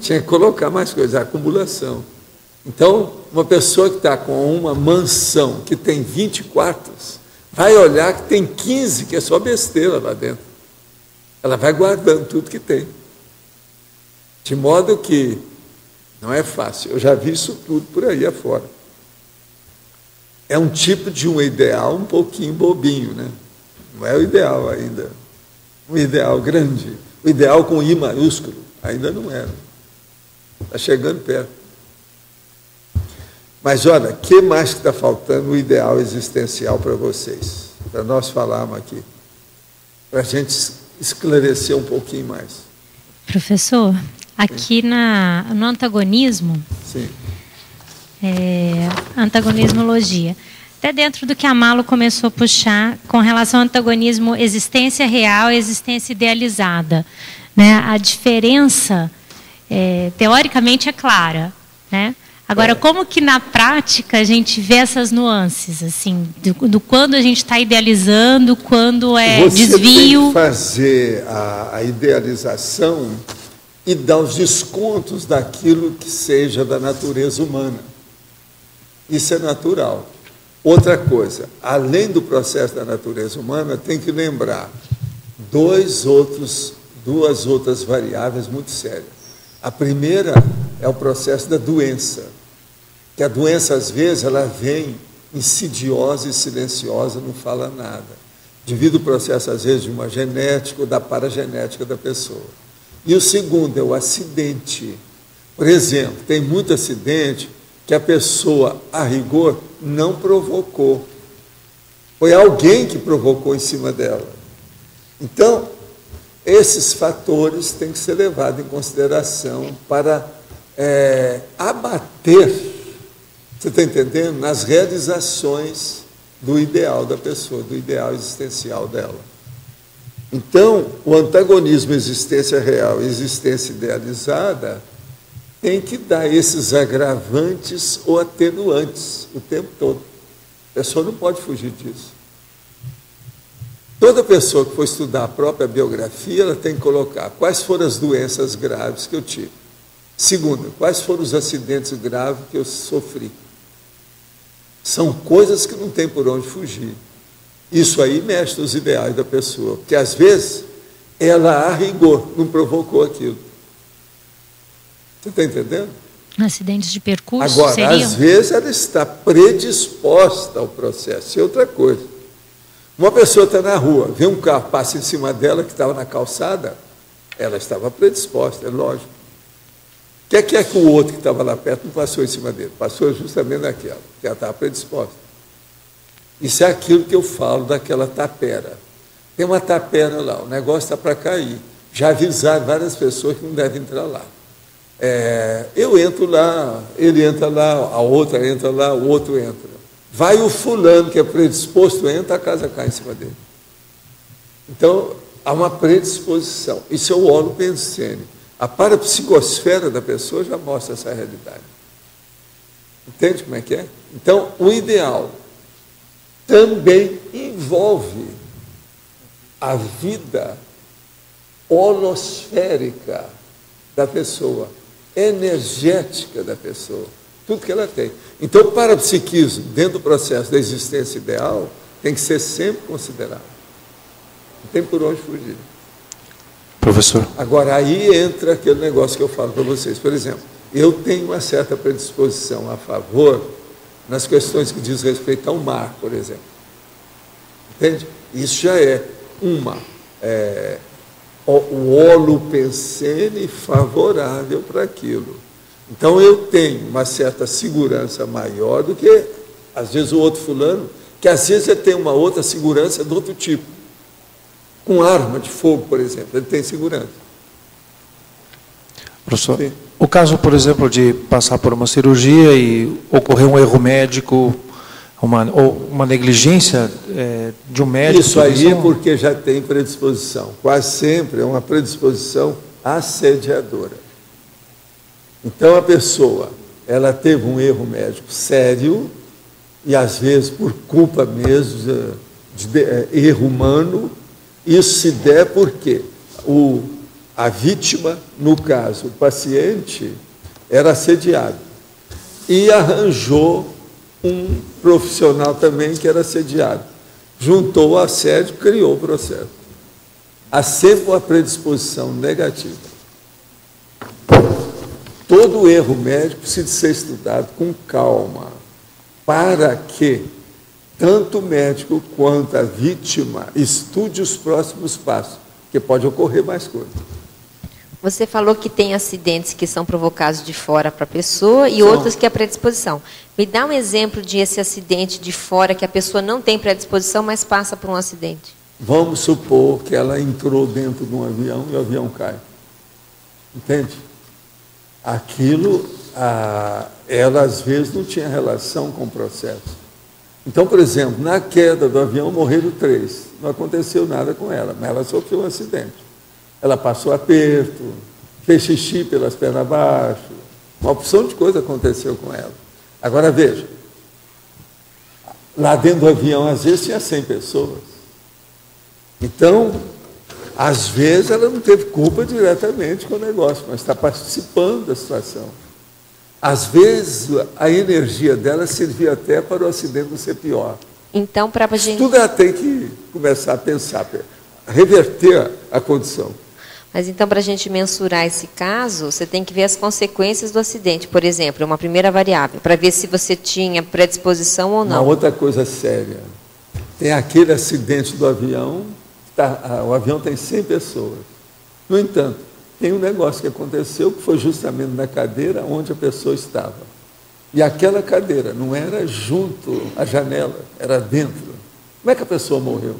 Tinha que colocar mais coisas, a acumulação. Então, uma pessoa que está com uma mansão que tem 20 quartos, vai olhar que tem 15, que é só besteira lá dentro. Ela vai guardando tudo que tem. De modo que Não é fácil. Eu já vi isso tudo por aí afora. É um tipo de um ideal um pouquinho bobinho, né? Não é o ideal ainda. Um ideal grande. O ideal com I maiúsculo. Ainda não era. Está chegando perto. Mas, olha, o que mais que está faltando o ideal existencial para vocês? Para nós falarmos aqui. Para a gente esclarecer um pouquinho mais. Professor, aqui no antagonismo, sim. Antagonismologia, até dentro do que a Malo começou a puxar com relação ao antagonismo existência real e existência idealizada, né? A diferença, teoricamente, é clara, né? Agora, como que na prática a gente vê essas nuances, assim, do quando a gente está idealizando, quando é Você desvio? Tem que fazer a idealização e dar os descontos daquilo que seja da natureza humana. Isso é natural. Outra coisa, além do processo da natureza humana, tem que lembrar duas outras variáveis muito sérias. A primeira é o processo da doença, que a doença, às vezes, ela vem insidiosa e silenciosa, não fala nada, devido ao processo, às vezes, de uma genética ou da paragenética da pessoa. E o segundo é o acidente. Por exemplo, tem muito acidente que a pessoa, a rigor, não provocou. Foi alguém que provocou em cima dela. Então, esses fatores têm que ser levados em consideração para abater, você está entendendo? Nas realizações do ideal da pessoa, do ideal existencial dela. Então, o antagonismo existência real e existência idealizada tem que dar esses agravantes ou atenuantes o tempo todo. A pessoa não pode fugir disso. Toda pessoa que for estudar a própria biografia, ela tem que colocar quais foram as doenças graves que eu tive. Segunda, quais foram os acidentes graves que eu sofri. São coisas que não tem por onde fugir. Isso aí mexe nos ideais da pessoa, porque às vezes ela, a rigor, não provocou aquilo. Você está entendendo? Acidentes de percurso agora, seriam? Às vezes ela está predisposta ao processo. E outra coisa, uma pessoa está na rua, vê um carro, passa em cima dela que estava na calçada, ela estava predisposta, é lógico. O que é que o outro que estava lá perto não passou em cima dele? Passou justamente naquela, que ela estava predisposta. Isso é aquilo que eu falo daquela tapera. Tem uma tapera lá, o negócio está para cair. Já avisaram várias pessoas que não devem entrar lá. Eu entro lá, ele entra lá, a outra entra lá, o outro entra. Vai o fulano que é predisposto, entra, a casa cai em cima dele. Então, há uma predisposição. Isso é o holopensene. A parapsicosfera da pessoa já mostra essa realidade. Entende como é que é? Então, o ideal também envolve a vida holosférica da pessoa, energética da pessoa, tudo que ela tem. Então, o parapsiquismo, dentro do processo da existência ideal, tem que ser sempre considerado. Não tem por onde fugir. Professor. Agora, aí entra aquele negócio que eu falo para vocês. Por exemplo, eu tenho uma certa predisposição a favor nas questões que diz respeito ao mar, por exemplo. Entende? Isso já é o holopensene favorável para aquilo. Então, eu tenho uma certa segurança maior do que, às vezes, o outro fulano, que às vezes ele tem uma outra segurança de outro tipo. Com arma de fogo, por exemplo, ele tem segurança. Professor, sim. O caso, por exemplo, de passar por uma cirurgia e ocorrer um erro médico, ou uma negligência de um médico... Isso aí é porque já tem predisposição. Quase sempre é uma predisposição assediadora. Então, a pessoa, ela teve um erro médico sério, e às vezes por culpa mesmo de erro humano. Isso se der porque a vítima, no caso, o paciente, era assediado e arranjou um profissional também que era assediado. Juntou o assédio, criou o processo. Há sempre uma predisposição negativa. todo erro médico precisa ser estudado com calma, para que tanto o médico quanto a vítima estude os próximos passos, porque pode ocorrer mais coisas. Você falou que tem acidentes que são provocados de fora para a pessoa e outros que é predisposição. Me dá um exemplo de esse acidente de fora que a pessoa não tem predisposição, mas passa por um acidente. Vamos supor que ela entrou dentro de um avião e o avião cai. Entende? Aquilo, ela às vezes não tinha relação com o processo. Então, por exemplo, na queda do avião morreram 3. Não aconteceu nada com ela, mas ela sofreu um acidente. Ela passou aperto, fez xixi pelas pernas abaixo, uma opção de coisa aconteceu com ela. Agora veja, lá dentro do avião às vezes tinha 100 pessoas. Então, às vezes ela não teve culpa diretamente com o negócio, mas está participando da situação. Às vezes a energia dela servia até para o acidente não ser pior. Então, para a gente... Tudo ela tem que começar a pensar, reverter a condição. Mas então, para a gente mensurar esse caso, você tem que ver as consequências do acidente, por exemplo, uma primeira variável, para ver se você tinha predisposição ou não. Uma outra coisa séria, tem aquele acidente do avião, o avião tem 100 pessoas. No entanto, tem um negócio que aconteceu que foi justamente na cadeira onde a pessoa estava. E aquela cadeira não era junto à janela, era dentro. Como é que a pessoa morreu?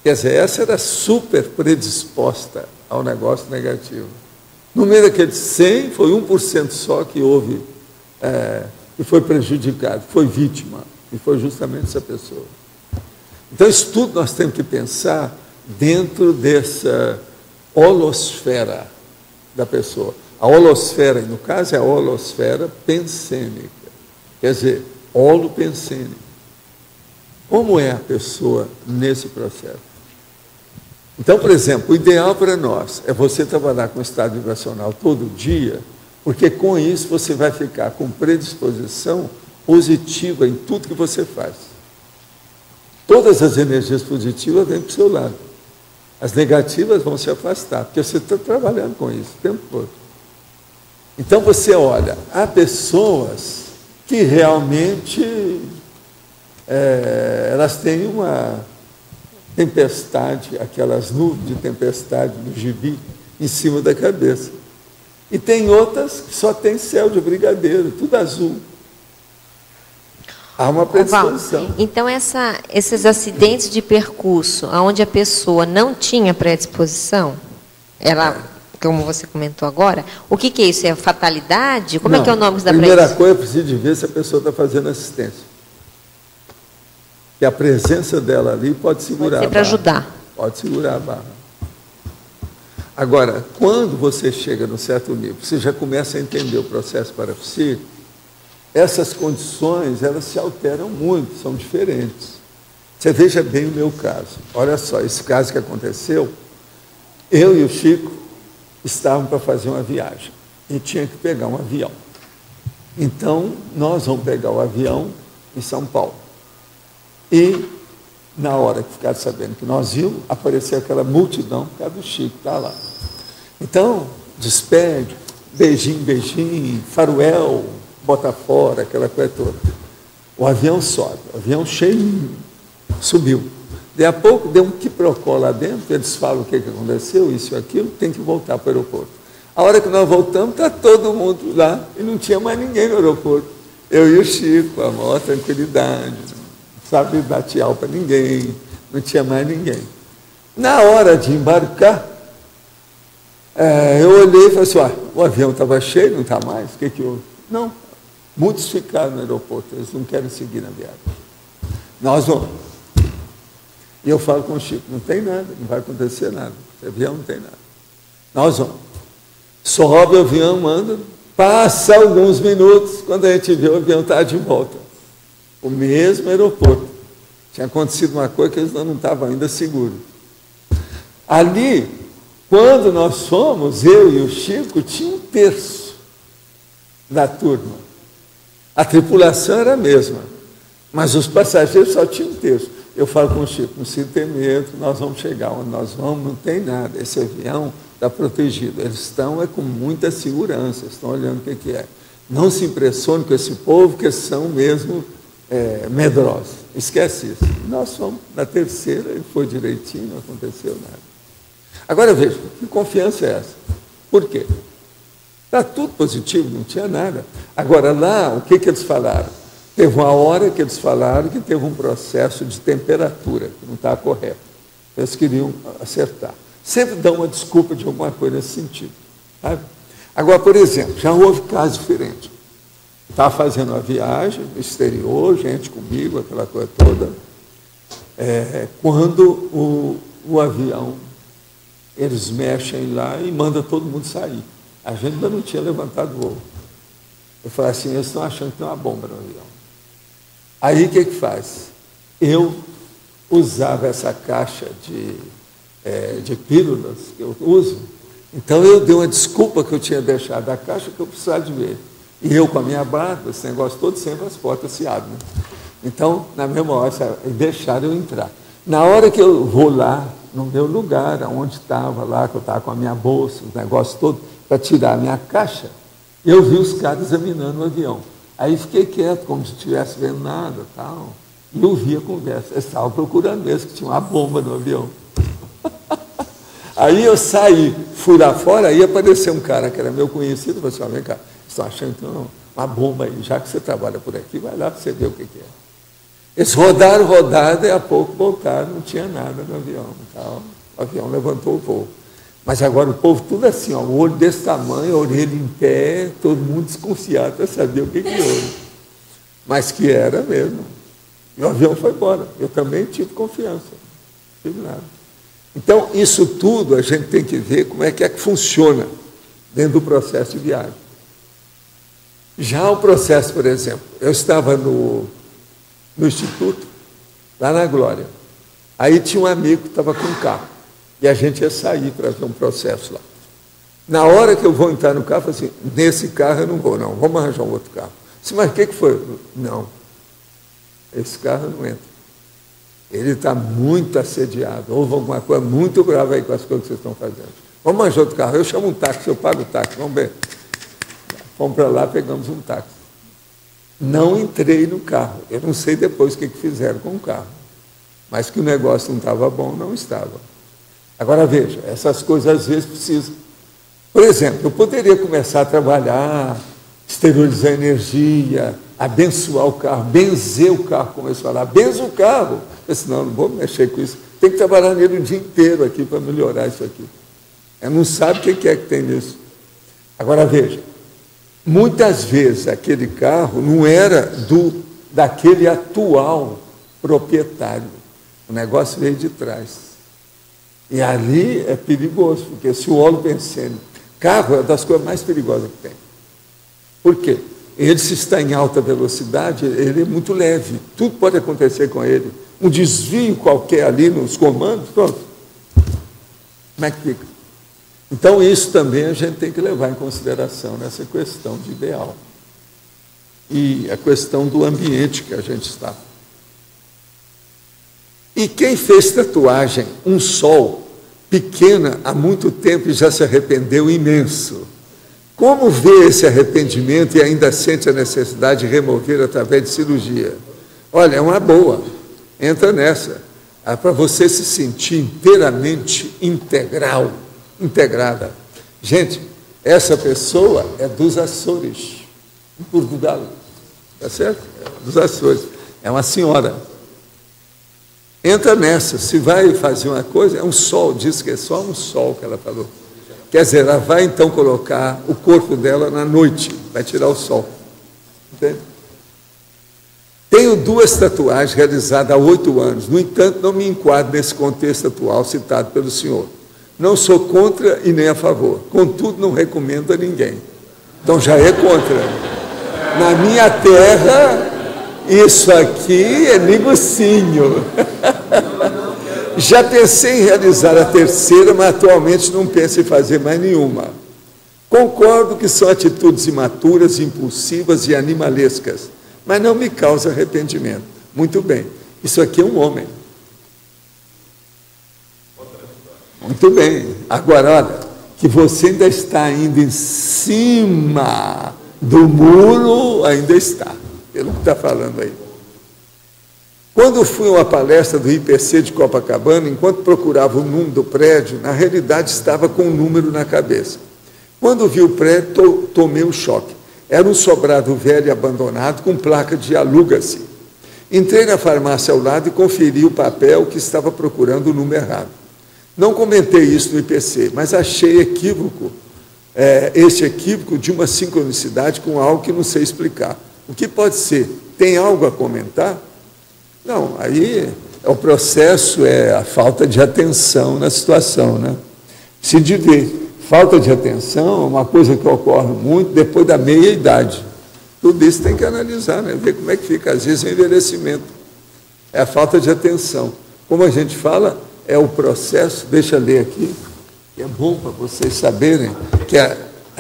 Quer dizer, essa era super predisposta ao negócio negativo. No meio daqueles 100, foi 1% só que houve, que foi prejudicado, foi vítima, e foi justamente essa pessoa. Então, isso tudo nós temos que pensar dentro dessa holosfera da pessoa. A holosfera, no caso, é a holosfera pensênica, quer dizer, holopensênica. Como é a pessoa nesse processo? Então, por exemplo, o ideal para nós é você trabalhar com o estado vibracional todo dia, porque com isso você vai ficar com predisposição positiva em tudo que você faz. Todas as energias positivas vêm para o seu lado. As negativas vão se afastar, porque você está trabalhando com isso o tempo todo. Então você olha, há pessoas que realmente elas têm uma tempestade, aquelas nuvens de tempestade no gibi em cima da cabeça. E tem outras que só tem céu de brigadeiro, tudo azul. Há uma predisposição. Então, esses acidentes de percurso, onde a pessoa não tinha predisposição, ela, como você comentou agora, o que é isso? É fatalidade? Como é que é o nome da predisposição? Primeira coisa, precisa de ver se a pessoa está fazendo assistência. Que a presença dela ali pode segurar pode ser para ajudar. Pode segurar a barra. Agora, quando você chega num certo nível, você já começa a entender o processo parapsíquico, essas condições, elas se alteram muito, são diferentes. Você veja bem o meu caso. Olha só, esse caso que aconteceu, eu e o Chico estávamos para fazer uma viagem e tinha que pegar um avião. Então, nós vamos pegar o avião em São Paulo. E, na hora que ficaram sabendo que nós íamos, apareceu aquela multidão por causa do Chico, está lá. Então, despede, beijinho, beijinho, faroel, bota fora, aquela coisa toda. O avião sobe, o avião cheio, subiu. Daí a pouco deu um quiprocó lá dentro, eles falam o que aconteceu, isso e aquilo, tem que voltar para o aeroporto. A hora que nós voltamos, está todo mundo lá, e não tinha mais ninguém no aeroporto. Eu e o Chico, a maior tranquilidade, não sabe dar tchau para ninguém, não tinha mais ninguém. Na hora de embarcar, eu olhei e falei assim, o avião estava cheio, não está mais, o que houve? Não, muitos ficaram no aeroporto, eles não querem seguir na viagem. Nós vamos. E eu falo com o Chico, não tem nada, não vai acontecer nada, esse avião não tem nada. Nós vamos. Sobe o avião, anda, passa alguns minutos, quando a gente vê o avião está de volta. O mesmo aeroporto. Tinha acontecido uma coisa que eles não estavam ainda seguros. Ali, quando nós fomos, eu e o Chico, tinha 1/3 da turma. A tripulação era a mesma, mas os passageiros só tinham 1/3. Eu falo com o Chico, não se ter medo, nós vamos chegar onde nós vamos, não tem nada. Esse avião está protegido. Eles estão com muita segurança, estão olhando o que é. Não se impressione com esse povo, que são mesmo medrosos. Esquece isso. Nós fomos na terceira, e foi direitinho, não aconteceu nada. Agora veja, que confiança é essa? Por quê? Está tudo positivo, não tinha nada. Agora lá, o que eles falaram? Teve uma hora que eles falaram que teve um processo de temperatura, que não estava correto. Eles queriam acertar. Sempre dão uma desculpa de alguma coisa nesse sentido. Sabe? Agora, por exemplo, já houve casos diferentes. Estava fazendo uma viagem no exterior, gente comigo, aquela coisa toda. Quando o avião, eles mexem lá e mandam todo mundo sair. A gente ainda não tinha levantado o voo. Eu falei assim, eles estão achando que tem uma bomba no avião. Aí o que faz? Eu usava essa caixa de pílulas que eu uso, então eu dei uma desculpa que eu tinha deixado a caixa que eu precisava de ver. E eu com a minha barba, esse negócio todo, sempre as portas se abrem. Então, na mesma hora, deixaram eu entrar. Na hora que eu vou lá, no meu lugar, onde estava lá, que eu estava com a minha bolsa, o negócio todo, para tirar a minha caixa, eu vi os caras examinando o avião. Aí fiquei quieto, como se não estivesse vendo nada, tal, e ouvi a conversa. Eles estavam procurando mesmo, que tinha uma bomba no avião. Aí eu saí, fui lá fora, aí apareceu um cara que era meu conhecido, falou assim, vem cá, estão achando que tem uma bomba aí, já que você trabalha por aqui, vai lá para você ver o que é. Eles rodaram, e a pouco voltaram, não tinha nada no avião. Tal. O avião levantou o voo. Mas agora o povo tudo assim, ó, o olho desse tamanho, a orelha em pé, todo mundo desconfiado para saber o que houve. Mas que era mesmo. E o avião foi embora. Eu também tive confiança. Não tive nada. Então, isso tudo a gente tem que ver como é que funciona dentro do processo de viagem. Já o processo, por exemplo, eu estava no Instituto, lá na Glória. Aí tinha um amigo que estava com um carro. E a gente ia sair para ver um processo lá. Na hora que eu vou entrar no carro, eu falei assim, nesse carro eu não vou, não. Vamos arranjar um outro carro. Eu disse, mas o que foi? Não, esse carro não entra. Ele está muito assediado. Houve alguma coisa muito grave aí com as coisas que vocês estão fazendo. Vamos arranjar outro carro. Eu chamo um táxi, eu pago o táxi. Vamos ver. Fomos para lá, pegamos um táxi. Não entrei no carro. Eu não sei depois o que fizeram com o carro. Mas que o negócio não estava bom, não estava. Agora veja, essas coisas às vezes precisam. Por exemplo, eu poderia começar a trabalhar, esterilizar energia, abençoar o carro, benzer o carro, como eles falaram, benza o carro. Eu disse, não vou mexer com isso. Tem que trabalhar nele o dia inteiro aqui para melhorar isso aqui. Eu não sabe o que é que tem nisso. Agora veja, muitas vezes aquele carro não era daquele atual proprietário. O negócio veio de trás. E ali é perigoso, porque se o óleo benzene, carro é uma das coisas mais perigosas que tem. Por quê? Ele, se está em alta velocidade, ele é muito leve. Tudo pode acontecer com ele. Um desvio qualquer ali nos comandos, pronto. Como é que fica? Então, isso também a gente tem que levar em consideração nessa questão de ideal. E a questão do ambiente que a gente está. E quem fez tatuagem, um sol, pequena há muito tempo e já se arrependeu imenso. Como vê esse arrependimento e ainda sente a necessidade de remover através de cirurgia? Olha, é uma boa, entra nessa. Para você se sentir inteiramente integrada. Gente, essa pessoa é dos Açores, em Portugal, está certo? É dos Açores, é uma senhora. Entra nessa, se vai fazer uma coisa, é um sol, diz que é só um sol que ela falou. Quer dizer, ela vai então colocar o corpo dela na noite, vai tirar o sol. Entende? Tenho 2 tatuagens realizadas há 8 anos, no entanto, não me enquadro nesse contexto atual citado pelo senhor. Não sou contra e nem a favor, contudo, não recomendo a ninguém. Então já é contra. Na minha terra, isso aqui é negocinho. Já pensei em realizar a 3ª, mas atualmente não penso em fazer mais nenhuma. Concordo que são atitudes imaturas, impulsivas e animalescas, mas não me causa arrependimento. Muito bem, isso aqui é um homem. Muito bem. Agora, olha, que você ainda está ainda em cima do muro, ainda está, pelo que está falando aí. Quando eu fui a uma palestra do IPC de Copacabana, enquanto procurava o número do prédio, na realidade estava com um número na cabeça. Quando vi o prédio, tomei um choque. Era um sobrado velho e abandonado com placa de aluga-se. Entrei na farmácia ao lado e conferi o papel que estava procurando o número errado. Não comentei isso no IPC, mas achei equívoco, este equívoco de uma sincronicidade com algo que não sei explicar. O que pode ser? Tem algo a comentar? Não, aí o processo é a falta de atenção na situação, né? Se de ver. Falta de atenção é uma coisa que ocorre muito depois da meia-idade. Tudo isso tem que analisar, né? Ver como é que fica, às vezes, o envelhecimento. É a falta de atenção. Como a gente fala, é o processo, deixa eu ler aqui, que é bom para vocês saberem, que é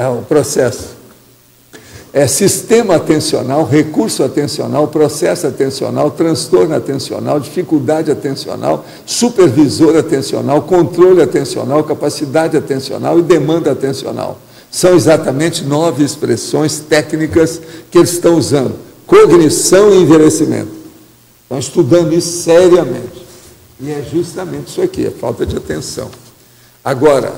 o processo. É sistema atencional, recurso atencional, processo atencional, transtorno atencional, dificuldade atencional, supervisor atencional, controle atencional, capacidade atencional e demanda atencional. São exatamente 9 expressões técnicas que eles estão usando. Cognição e envelhecimento. Estão estudando isso seriamente. E é justamente isso aqui, a falta de atenção. Agora,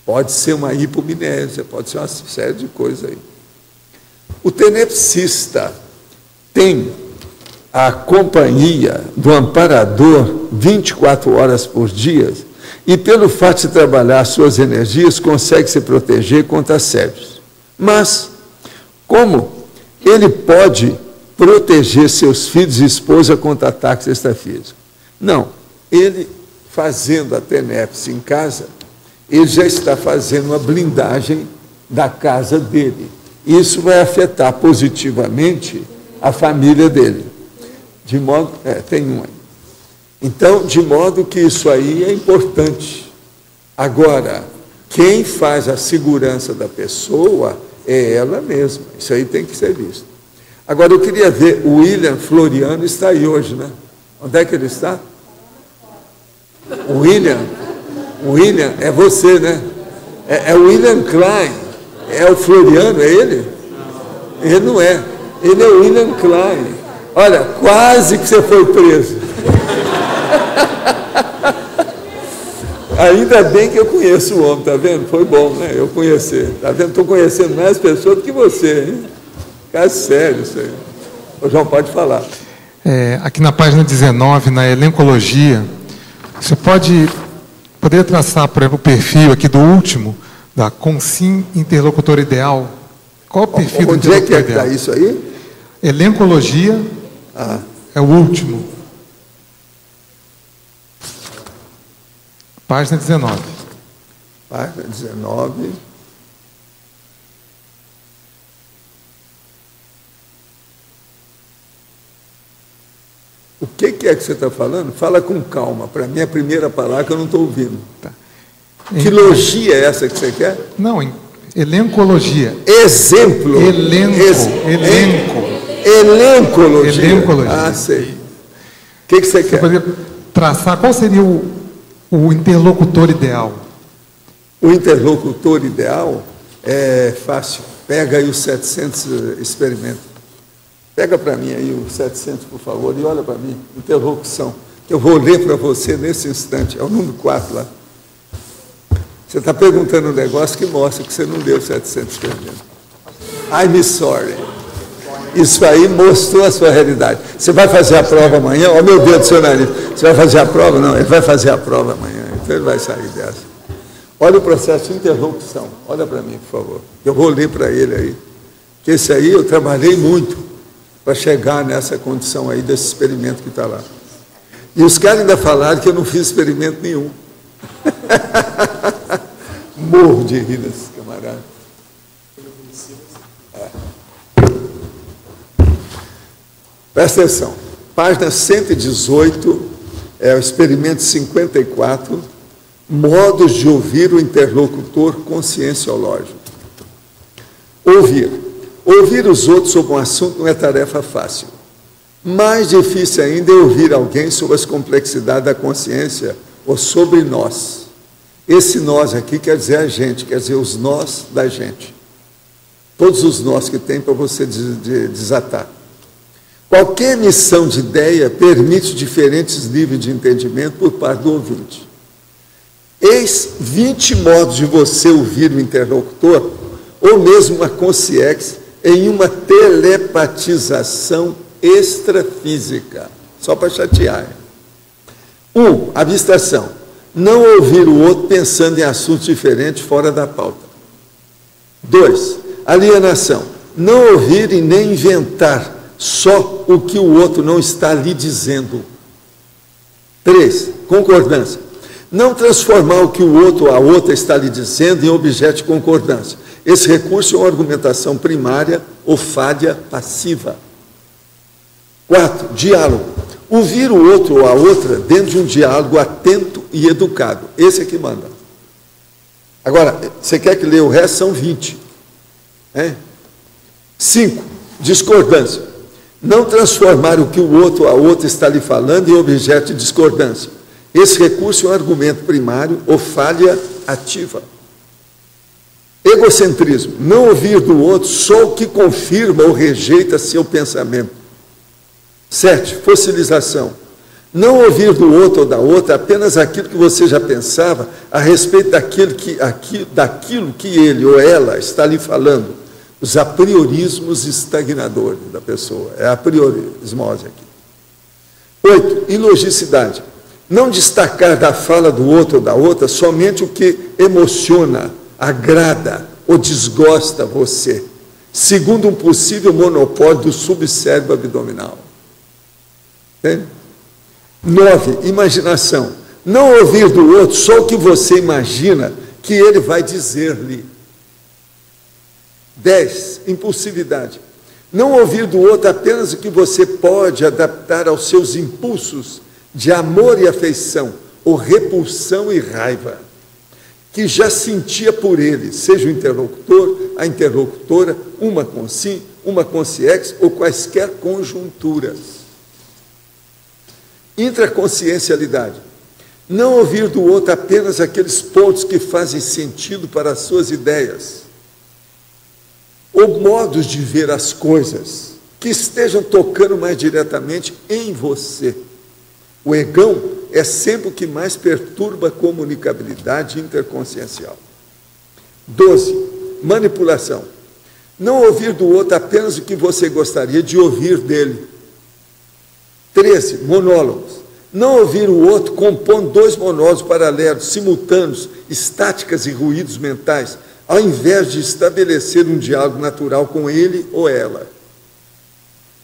pode ser uma hipomnésia, pode ser uma série de coisas aí. O tenepsista tem a companhia do amparador 24 horas por dia e, pelo fato de trabalhar suas energias, consegue se proteger contra assédios. Mas, como ele pode proteger seus filhos e esposa contra ataques extrafísicos? Não, ele, fazendo a tenepse em casa, ele já está fazendo uma blindagem da casa dele. Isso vai afetar positivamente a família dele. De modo, tem um aí. Então, de modo que isso aí é importante. Agora, quem faz a segurança da pessoa é ela mesma. Isso aí tem que ser visto. Agora, eu queria ver, o William Floriano está aí hoje, né? Onde é que ele está? O William é você, né? É o William Klein. É o Floriano, é ele? Ele não é. Ele é o William Klein. Olha, quase que você foi preso. Ainda bem que eu conheço o homem, tá vendo? Foi bom, né? Eu conhecer. Tá vendo? Estou conhecendo mais pessoas do que você, hein? Caso sério isso aí. O João pode falar. Aqui na página 19, na elencologia, você poderia traçar, por exemplo, o perfil aqui do último, da Consim Interlocutor Ideal. Qual o perfil do interlocutor ideal? Onde é que está isso aí? Elencologia é o último. Página 19. Página 19. O que é que você está falando? Fala com calma. Para mim, a primeira palavra que eu não estou ouvindo. Tá. Que logia é essa que você quer? Não, elencologia. Exemplo. Elencologia. Elencologia. Ah, sei. O que você quer? Poderia traçar qual seria o interlocutor ideal? O interlocutor ideal é fácil. Pega aí os 700 experimentos. Pega para mim aí os 700, por favor, e olha para mim. Interlocução. Eu vou ler para você nesse instante. É o número 4 lá. Você está perguntando um negócio que mostra que você não leu 700 experimentos. I'm sorry. Isso aí mostrou a sua realidade. Você vai fazer a prova amanhã? Oh, meu Deus do seu nariz. Você vai fazer a prova? Não, ele vai fazer a prova amanhã. Então ele vai sair dessa. Olha o processo de interlocução. Olha para mim, por favor. Eu vou ler para ele aí. Que esse aí eu trabalhei muito para chegar nessa condição aí desse experimento que está lá. E os caras ainda falaram que eu não fiz experimento nenhum. Morro de rir desses camaradas. Presta atenção. Página 118, é o experimento 54, modos de ouvir o interlocutor conscienciológico. Ouvir. Ouvir os outros sobre um assunto não é tarefa fácil. Mais difícil ainda é ouvir alguém sobre as complexidades da consciência ou sobre nós. Esse nós aqui quer dizer a gente, quer dizer os nós da gente. Todos os nós que tem para você desatar. Qualquer emissão de ideia permite diferentes níveis de entendimento por parte do ouvinte. Eis 20 modos de você ouvir o interlocutor, ou mesmo uma consciência, em uma telepatização extrafísica. Só para chatear. 1. Abstração. Não ouvir o outro pensando em assuntos diferentes fora da pauta. 2. Alienação. Não ouvir e nem inventar só o que o outro não está lhe dizendo. 3. Concordância. Não transformar o que o outro ou a outra está lhe dizendo em objeto de concordância. Esse recurso é uma argumentação primária ou falha passiva. 4. Diálogo. Ouvir o outro ou a outra dentro de um diálogo atento e educado. Esse é que manda. Agora, você quer que leia o resto? São 20. 5. Discordância. Não transformar o que o outro ou a outra está lhe falando em objeto de discordância. Esse recurso é um argumento primário ou falha ativa. Egocentrismo. Não ouvir do outro só o que confirma ou rejeita seu pensamento. 7. Fossilização. Não ouvir do outro ou da outra apenas aquilo que você já pensava a respeito daquilo que ele ou ela está lhe falando. Os apriorismos estagnadores da pessoa. É a priorismose aqui. 8. Ilogicidade. Não destacar da fala do outro ou da outra somente o que emociona, agrada ou desgosta você, segundo um possível monopólio do subcérebro abdominal. Entende? 9. Imaginação. Não ouvir do outro só o que você imagina que ele vai dizer-lhe. 10. Impulsividade. Não ouvir do outro apenas o que você pode adaptar aos seus impulsos de amor e afeição, ou repulsão e raiva, que já sentia por ele, seja o interlocutor, a interlocutora, uma consim, uma consciex, ou quaisquer conjunturas. Intraconsciencialidade. Não ouvir do outro apenas aqueles pontos que fazem sentido para as suas ideias, ou modos de ver as coisas, que estejam tocando mais diretamente em você. O egão é sempre o que mais perturba a comunicabilidade interconsciencial. 12. Manipulação. Não ouvir do outro apenas o que você gostaria de ouvir dele. 13. Monólogos. Não ouvir o outro compondo 2 monólogos paralelos, simultâneos, estáticas e ruídos mentais, ao invés de estabelecer um diálogo natural com ele ou ela.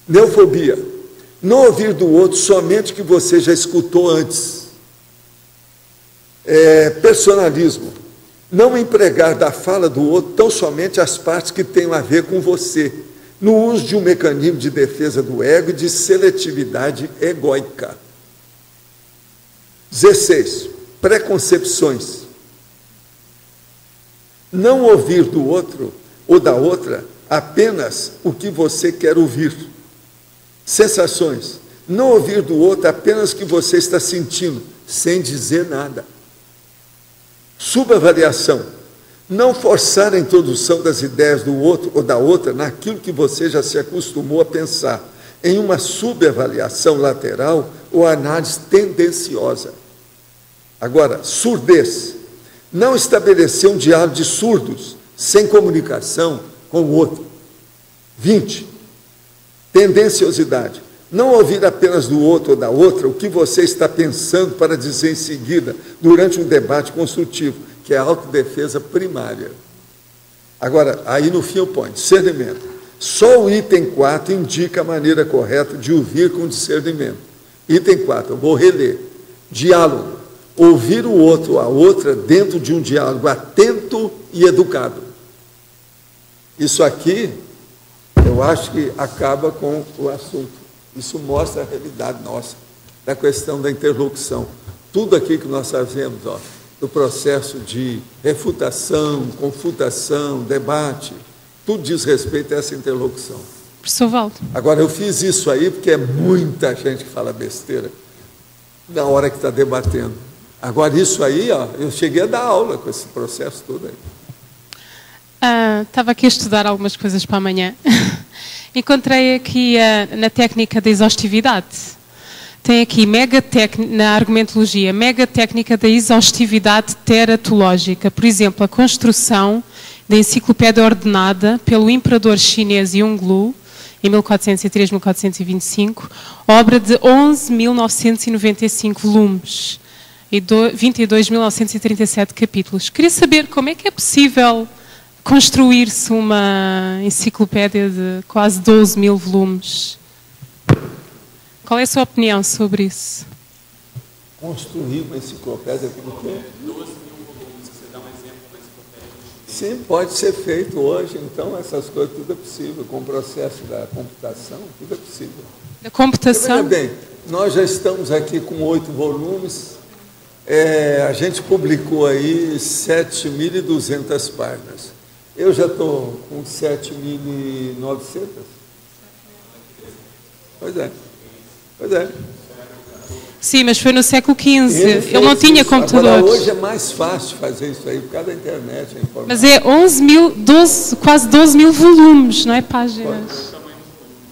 Neofobia. Não ouvir do outro somente o que você já escutou antes. Personalismo. Não empregar da fala do outro tão somente as partes que tenham a ver com você, no uso de um mecanismo de defesa do ego e de seletividade egóica. 16. Preconcepções. Não ouvir do outro ou da outra apenas o que você quer ouvir. Sensações. Não ouvir do outro apenas o que você está sentindo, sem dizer nada. Subavaliação. Não forçar a introdução das ideias do outro ou da outra naquilo que você já se acostumou a pensar, em uma subavaliação lateral ou análise tendenciosa. Agora, surdez. Não estabelecer um diálogo de surdos, sem comunicação com o outro. 20. Tendenciosidade. Não ouvir apenas do outro ou da outra o que você está pensando para dizer em seguida, durante um debate construtivo, que é a autodefesa primária. Agora, aí no fim eu ponho discernimento. Só o item 4 indica a maneira correta de ouvir com discernimento. Item 4, eu vou reler. Diálogo. Ouvir o outro ou a outra dentro de um diálogo atento e educado. Isso aqui, eu acho que acaba com o assunto. Isso mostra a realidade nossa, da questão da interlocução. Tudo aqui que nós fazemos, do processo de refutação, confutação, debate, tudo diz respeito a essa interlocução. Professor Valdo. Agora, eu fiz isso aí porque é muita gente que fala besteira na hora que está debatendo. Agora, isso aí, ó, eu cheguei a dar aula com esse processo todo aí. Estava aqui a estudar algumas coisas para amanhã. Encontrei aqui na técnica da exaustividade. Tem aqui na argumentologia, mega técnica da exaustividade teratológica. Por exemplo, a construção da enciclopédia ordenada pelo imperador chinês Yongle, em 1403-1425, obra de 11.995 volumes e 22.937 capítulos. Queria saber como é que é possível construir-se uma enciclopédia de quase 12 mil volumes. Qual é a sua opinião sobre isso? Construir uma enciclopédia como que é? 12 mil volumes, você dá um exemplo da enciclopédia. Sim, pode ser feito hoje, então essas coisas tudo é possível, com o processo da computação, tudo é possível. Da computação? Veja bem, nós já estamos aqui com 8 volumes, a gente publicou aí 7.200 páginas. Eu já estou com 7.900. Pois é. Pois é. Sim, mas foi no século XV. Ele não tinha computadores. Agora, hoje é mais fácil fazer isso aí, por causa da internet. Mas é quase 12 mil volumes, não é páginas.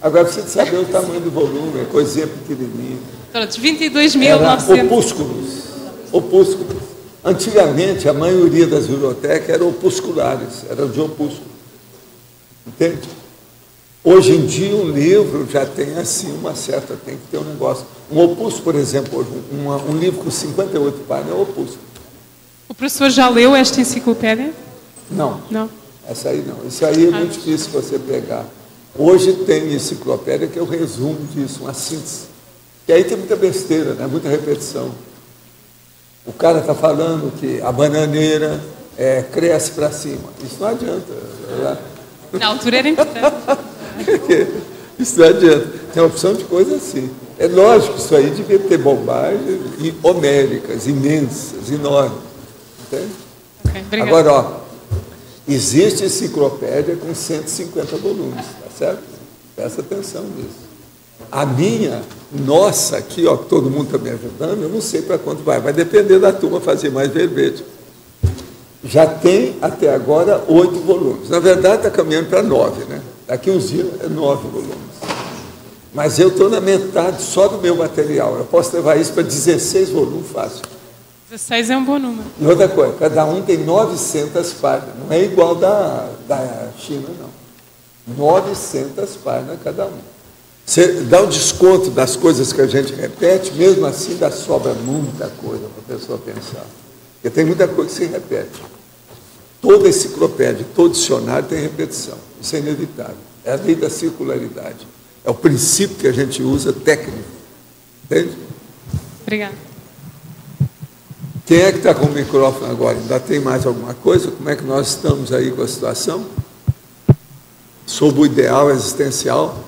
Agora, precisa saber o tamanho do volume, é coisinha pequenininha. 22.900. Opúsculos. Antigamente, a maioria das bibliotecas eram opusculares, eram de opúsculo. Entende? Hoje em dia, um livro já tem assim tem que ter um negócio. Um opúsculo, por exemplo, hoje, um livro com 58 páginas é opúsculo. O professor já leu esta enciclopédia? Não. Não. Essa aí não. Isso aí é muito difícil você pegar. Hoje tem enciclopédia que é o resumo disso, uma síntese. E aí tem muita besteira, né? Muita repetição. O cara está falando que a bananeira cresce para cima. Isso não adianta. Na altura era importante. Isso não adianta. Tem uma opção de coisa assim. É lógico que isso aí devia ter bobagens homéricas, imensas, enormes. Entende? Okay, agora, ó, existe enciclopédia com 150 volumes, tá certo? Presta atenção nisso. A minha, nossa, aqui, ó, todo mundo está me ajudando, eu não sei para quanto vai depender da turma fazer mais verbete. Já tem, até agora, 8 volumes. Na verdade, está caminhando para 9, né? Daqui uns dias, 9 volumes. Mas eu estou na metade só do meu material. Eu posso levar isso para 16 volumes fácil. 16 é um bom número. E outra coisa, cada um tem 900 páginas. Não é igual da China, não. 900 páginas cada um. Você dá um desconto das coisas que a gente repete, mesmo assim dá sobra muita coisa para a pessoa pensar. Porque tem muita coisa que se repete. Toda enciclopédia, todo dicionário tem repetição. Isso é inevitável. É a lei da circularidade. É o princípio que a gente usa técnico. Entende? Obrigada. Quem é que está com o microfone agora? Ainda tem mais alguma coisa? Como é que nós estamos aí com a situação? Sobre o ideal existencial?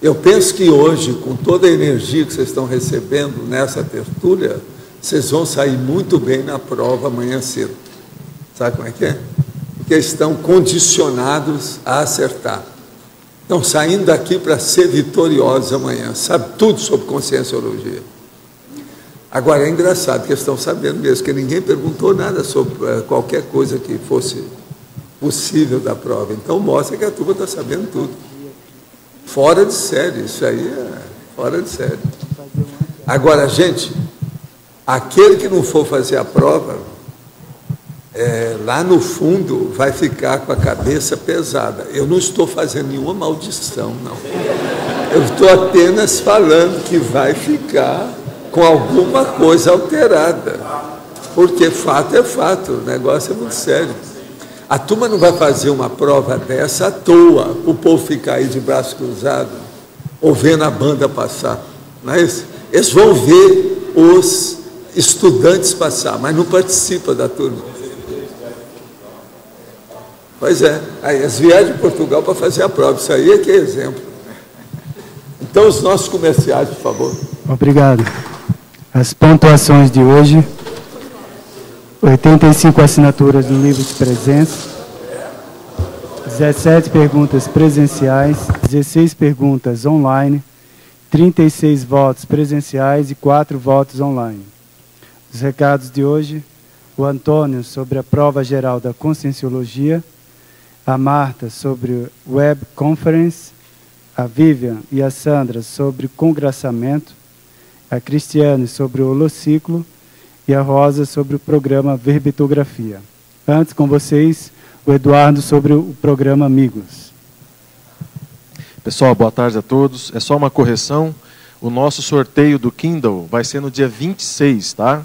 Eu penso que hoje, com toda a energia que vocês estão recebendo nessa tertúlia, vocês vão sair muito bem na prova amanhã cedo. Sabe como é que é? Porque estão condicionados a acertar. Estão saindo daqui para ser vitoriosos amanhã. Sabe tudo sobre conscienciologia. Agora, é engraçado que eles estão sabendo mesmo, que ninguém perguntou nada sobre qualquer coisa que fosse possível da prova. Então, mostra que a turma está sabendo tudo. Fora de série, isso aí é fora de série. Agora, gente, aquele que não for fazer a prova, lá no fundo vai ficar com a cabeça pesada. Eu não estou fazendo nenhuma maldição, não. Eu estou apenas falando que vai ficar com alguma coisa alterada. Porque fato é fato, o negócio é muito sério. A turma não vai fazer uma prova dessa à toa, o povo ficar aí de braço cruzado, ou vendo a banda passar. Não é isso? Eles vão ver os estudantes passar, mas não participam da turma. Pois é, aí eles vieram de Portugal para fazer a prova, isso aí é que é exemplo. Então, os nossos comerciais, por favor. Obrigado. As pontuações de hoje: 85 assinaturas no livro de presença, 17 perguntas presenciais, 16 perguntas online, 36 votos presenciais e 4 votos online. Os recados de hoje: o Antônio sobre a prova geral da Conscienciologia, a Marta sobre Web Conference, a Vivian e a Sandra sobre congraçamento, a Cristiane sobre o holociclo e a Rosa sobre o programa Verbitografia. Antes, com vocês, o Eduardo sobre o programa Amigos. Pessoal, boa tarde a todos. É só uma correção. O nosso sorteio do Kindle vai ser no dia 26, tá?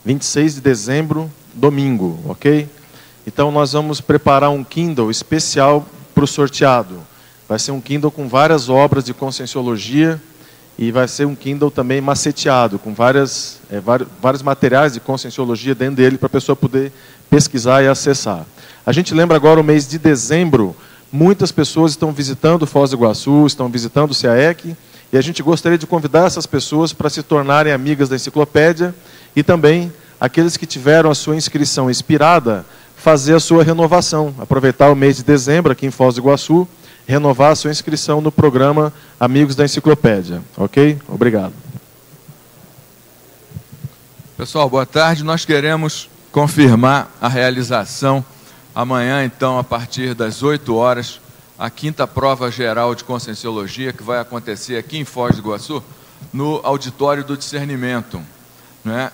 26 de dezembro, domingo, ok? Então nós vamos preparar um Kindle especial para o sorteado. Vai ser um Kindle com várias obras de Conscienciologia e vai ser um Kindle também maceteado, com vários materiais de Conscienciologia dentro dele para a pessoa poder pesquisar e acessar. A gente lembra agora o mês de dezembro, muitas pessoas estão visitando Foz do Iguaçu, estão visitando o CAEC, e a gente gostaria de convidar essas pessoas para se tornarem amigas da enciclopédia e também aqueles que tiveram a sua inscrição expirada, fazer a sua renovação, aproveitar o mês de dezembro aqui em Foz do Iguaçu, renovar a sua inscrição no programa Amigos da Enciclopédia. Ok? Obrigado. Pessoal, boa tarde. Nós queremos confirmar a realização amanhã, então, a partir das 8 horas, a 5ª prova geral de Conscienciologia, que vai acontecer aqui em Foz do Iguaçu, no Auditório do Discernimento. Né?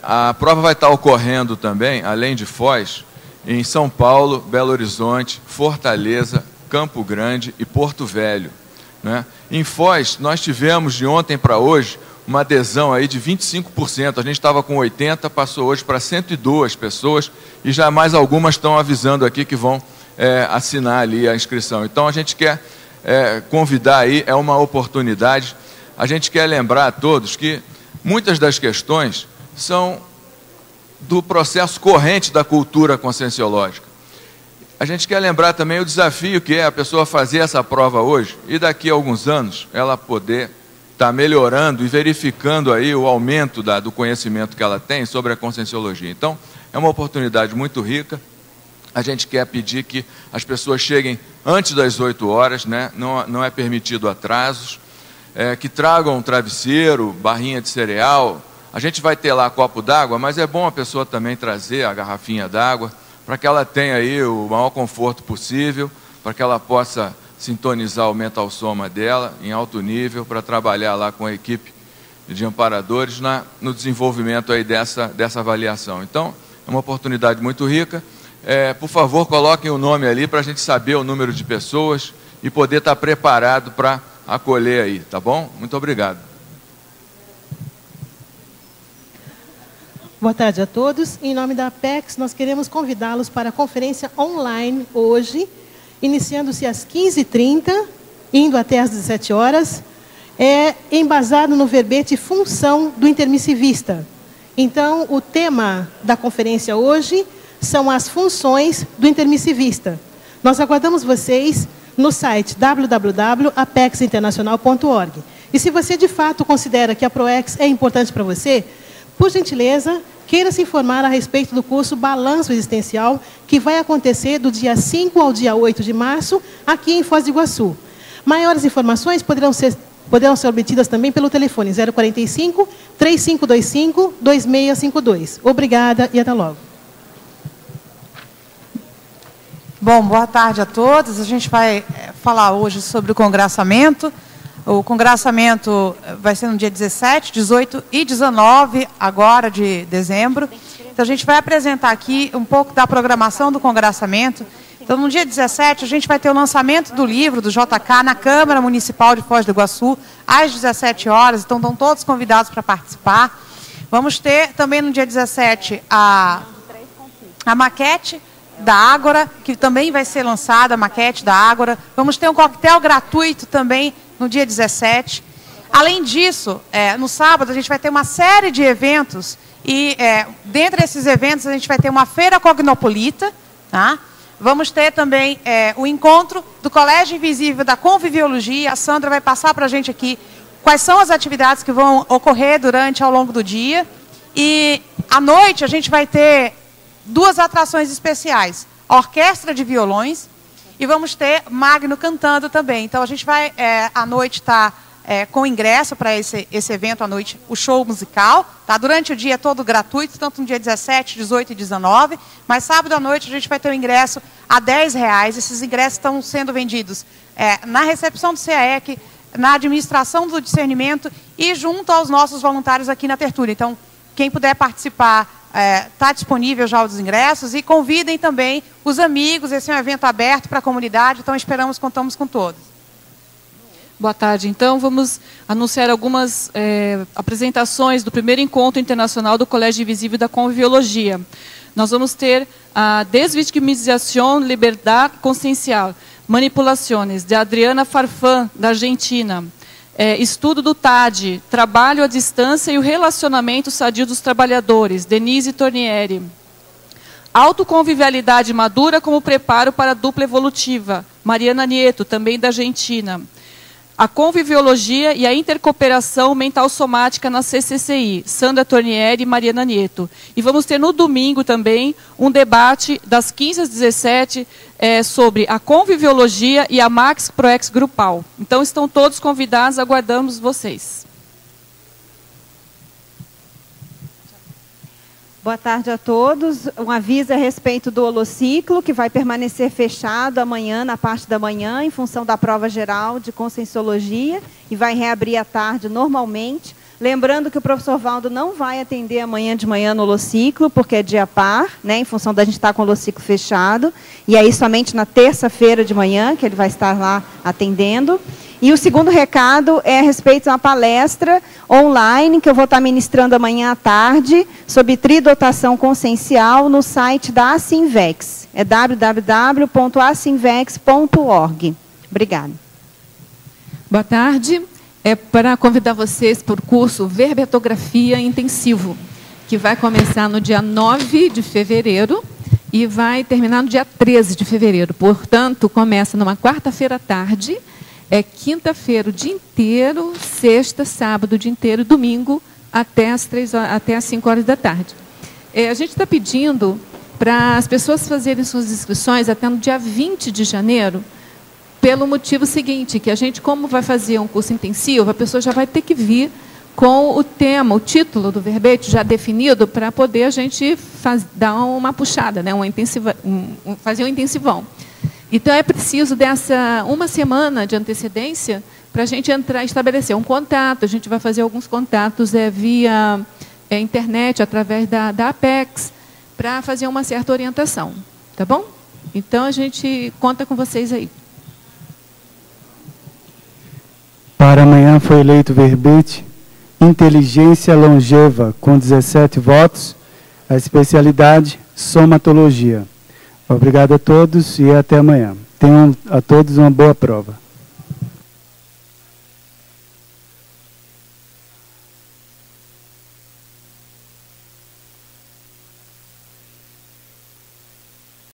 A prova vai estar ocorrendo também, além de Foz, em São Paulo, Belo Horizonte, Fortaleza, Campo Grande e Porto Velho. Né? Em Foz, nós tivemos de ontem para hoje uma adesão aí de 25%. A gente estava com 80, passou hoje para 102 pessoas e já mais algumas estão avisando aqui que vão assinar ali a inscrição. Então a gente quer convidar aí, é uma oportunidade. A gente quer lembrar a todos que muitas das questões são do processo corrente da cultura conscienciológica. A gente quer lembrar também o desafio que é a pessoa fazer essa prova hoje e daqui a alguns anos ela poder estar melhorando e verificando aí o aumento do conhecimento que ela tem sobre a conscienciologia. Então, é uma oportunidade muito rica. A gente quer pedir que as pessoas cheguem antes das 8 horas, né? Não é permitido atrasos, que tragam um travesseiro, barrinha de cereal. A gente vai ter lá copo d'água, mas é bom a pessoa também trazer a garrafinha d'água para que ela tenha aí o maior conforto possível, para que ela possa sintonizar o mental soma dela em alto nível para trabalhar lá com a equipe de amparadores no desenvolvimento aí dessa avaliação. Então, é uma oportunidade muito rica. Por favor, coloquem o nome ali para a gente saber o número de pessoas e poder estar preparado para acolher aí, tá bom? Muito obrigado. Boa tarde a todos. Em nome da Apex, nós queremos convidá-los para a conferência online hoje, iniciando-se às 15h30, indo até às 17 horas, embasado no verbete função do intermissivista. Então, o tema da conferência hoje são as funções do intermissivista. Nós aguardamos vocês no site www.apexinternacional.org. E se você de fato considera que a ProEx é importante para você, por gentileza, queira se informar a respeito do curso Balanço Existencial, que vai acontecer do dia 5 ao dia 8 de março, aqui em Foz do Iguaçu. Maiores informações poderão ser obtidas também pelo telefone 045-3525-2652. Obrigada e até logo. Bom, boa tarde a todos. A gente vai falar hoje sobre o congraçamento. O congraçamento vai ser no dia 17, 18 e 19, agora de dezembro. Então, a gente vai apresentar aqui um pouco da programação do congraçamento. Então, no dia 17, a gente vai ter o lançamento do livro do JK na Câmara Municipal de Foz do Iguaçu, às 17 horas. Então, estão todos convidados para participar. Vamos ter também no dia 17 a maquete da Ágora, que também vai ser lançada, a maquete da Ágora. Vamos ter um coquetel gratuito também no dia 17. Além disso, no sábado a gente vai ter uma série de eventos e dentre esses eventos a gente vai ter uma feira cognopolita, tá? Vamos ter também o encontro do Colégio Invisível da Conviviologia. A Sandra vai passar para a gente aqui quais são as atividades que vão ocorrer ao longo do dia. E à noite a gente vai ter 2 atrações especiais, a orquestra de violões, e vamos ter Magno cantando também. Então a gente vai à noite estar com ingresso para esse evento à noite, o show musical. Tá? Durante o dia todo gratuito, tanto no dia 17, 18 e 19. Mas sábado à noite a gente vai ter o ingresso a R$10. Esses ingressos estão sendo vendidos na recepção do CAEC, na administração do discernimento e junto aos nossos voluntários aqui na Tertúlia. Então, quem puder participar, está disponível já os ingressos, e convidem também os amigos. Esse é um evento aberto para a comunidade, então contamos com todos. Boa tarde. Então, vamos anunciar algumas apresentações do primeiro encontro internacional do Colégio Invisível da Conviviologia. Nós vamos ter a Desvitimização, Liberdade Consciencial, Manipulações, de Adriana Farfán, da Argentina. Estudo do TAD, Trabalho à Distância e o Relacionamento Sadio dos Trabalhadores, Denise Tornieri. Autoconvivialidade madura como preparo para a dupla evolutiva, Mariana Nieto, também da Argentina. A conviviologia e a intercooperação mental somática na CCCI, Sandra Tornieri e Mariana Nieto. E vamos ter no domingo também um debate das 15 às 17 sobre a conviviologia e a Max Proex grupal. Então estão todos convidados, aguardamos vocês. Boa tarde a todos. Um aviso a respeito do holociclo, que vai permanecer fechado amanhã, na parte da manhã, em função da prova geral de Conscienciologia, e vai reabrir à tarde normalmente. Lembrando que o professor Valdo não vai atender amanhã de manhã no holociclo, porque é dia par, né, em função da gente estar com o holociclo fechado. E aí somente na terça-feira de manhã, que ele vai estar lá atendendo. E o segundo recado é a respeito de uma palestra online que eu vou estar ministrando amanhã à tarde sobre tridotação consciencial no site da Acinvex. É www.acinvex.org. Obrigada. Boa tarde. É para convidar vocês para o curso Verbetografia Intensivo, que vai começar no dia 9 de fevereiro e vai terminar no dia 13 de fevereiro. Portanto, começa numa quarta-feira à tarde, quinta-feira o dia inteiro, sexta, sábado o dia inteiro, domingo até as 5 horas da tarde. A gente está pedindo para as pessoas fazerem suas inscrições até no dia 20 de janeiro, pelo motivo seguinte, que a gente, como vai fazer um curso intensivo, a pessoa já vai ter que vir com o tema, o título do verbete já definido, para poder a gente dar uma puxada, né? Fazer um intensivão. Então, é preciso dessa uma semana de antecedência para a gente estabelecer um contato. A gente vai fazer alguns contatos via internet, através da Apex, para fazer uma certa orientação. Tá bom? Então, a gente conta com vocês aí. Para amanhã foi eleito o verbete Inteligência Longeva, com 17 votos, a especialidade Somatologia. Obrigado a todos e até amanhã. Tenham a todos uma boa prova.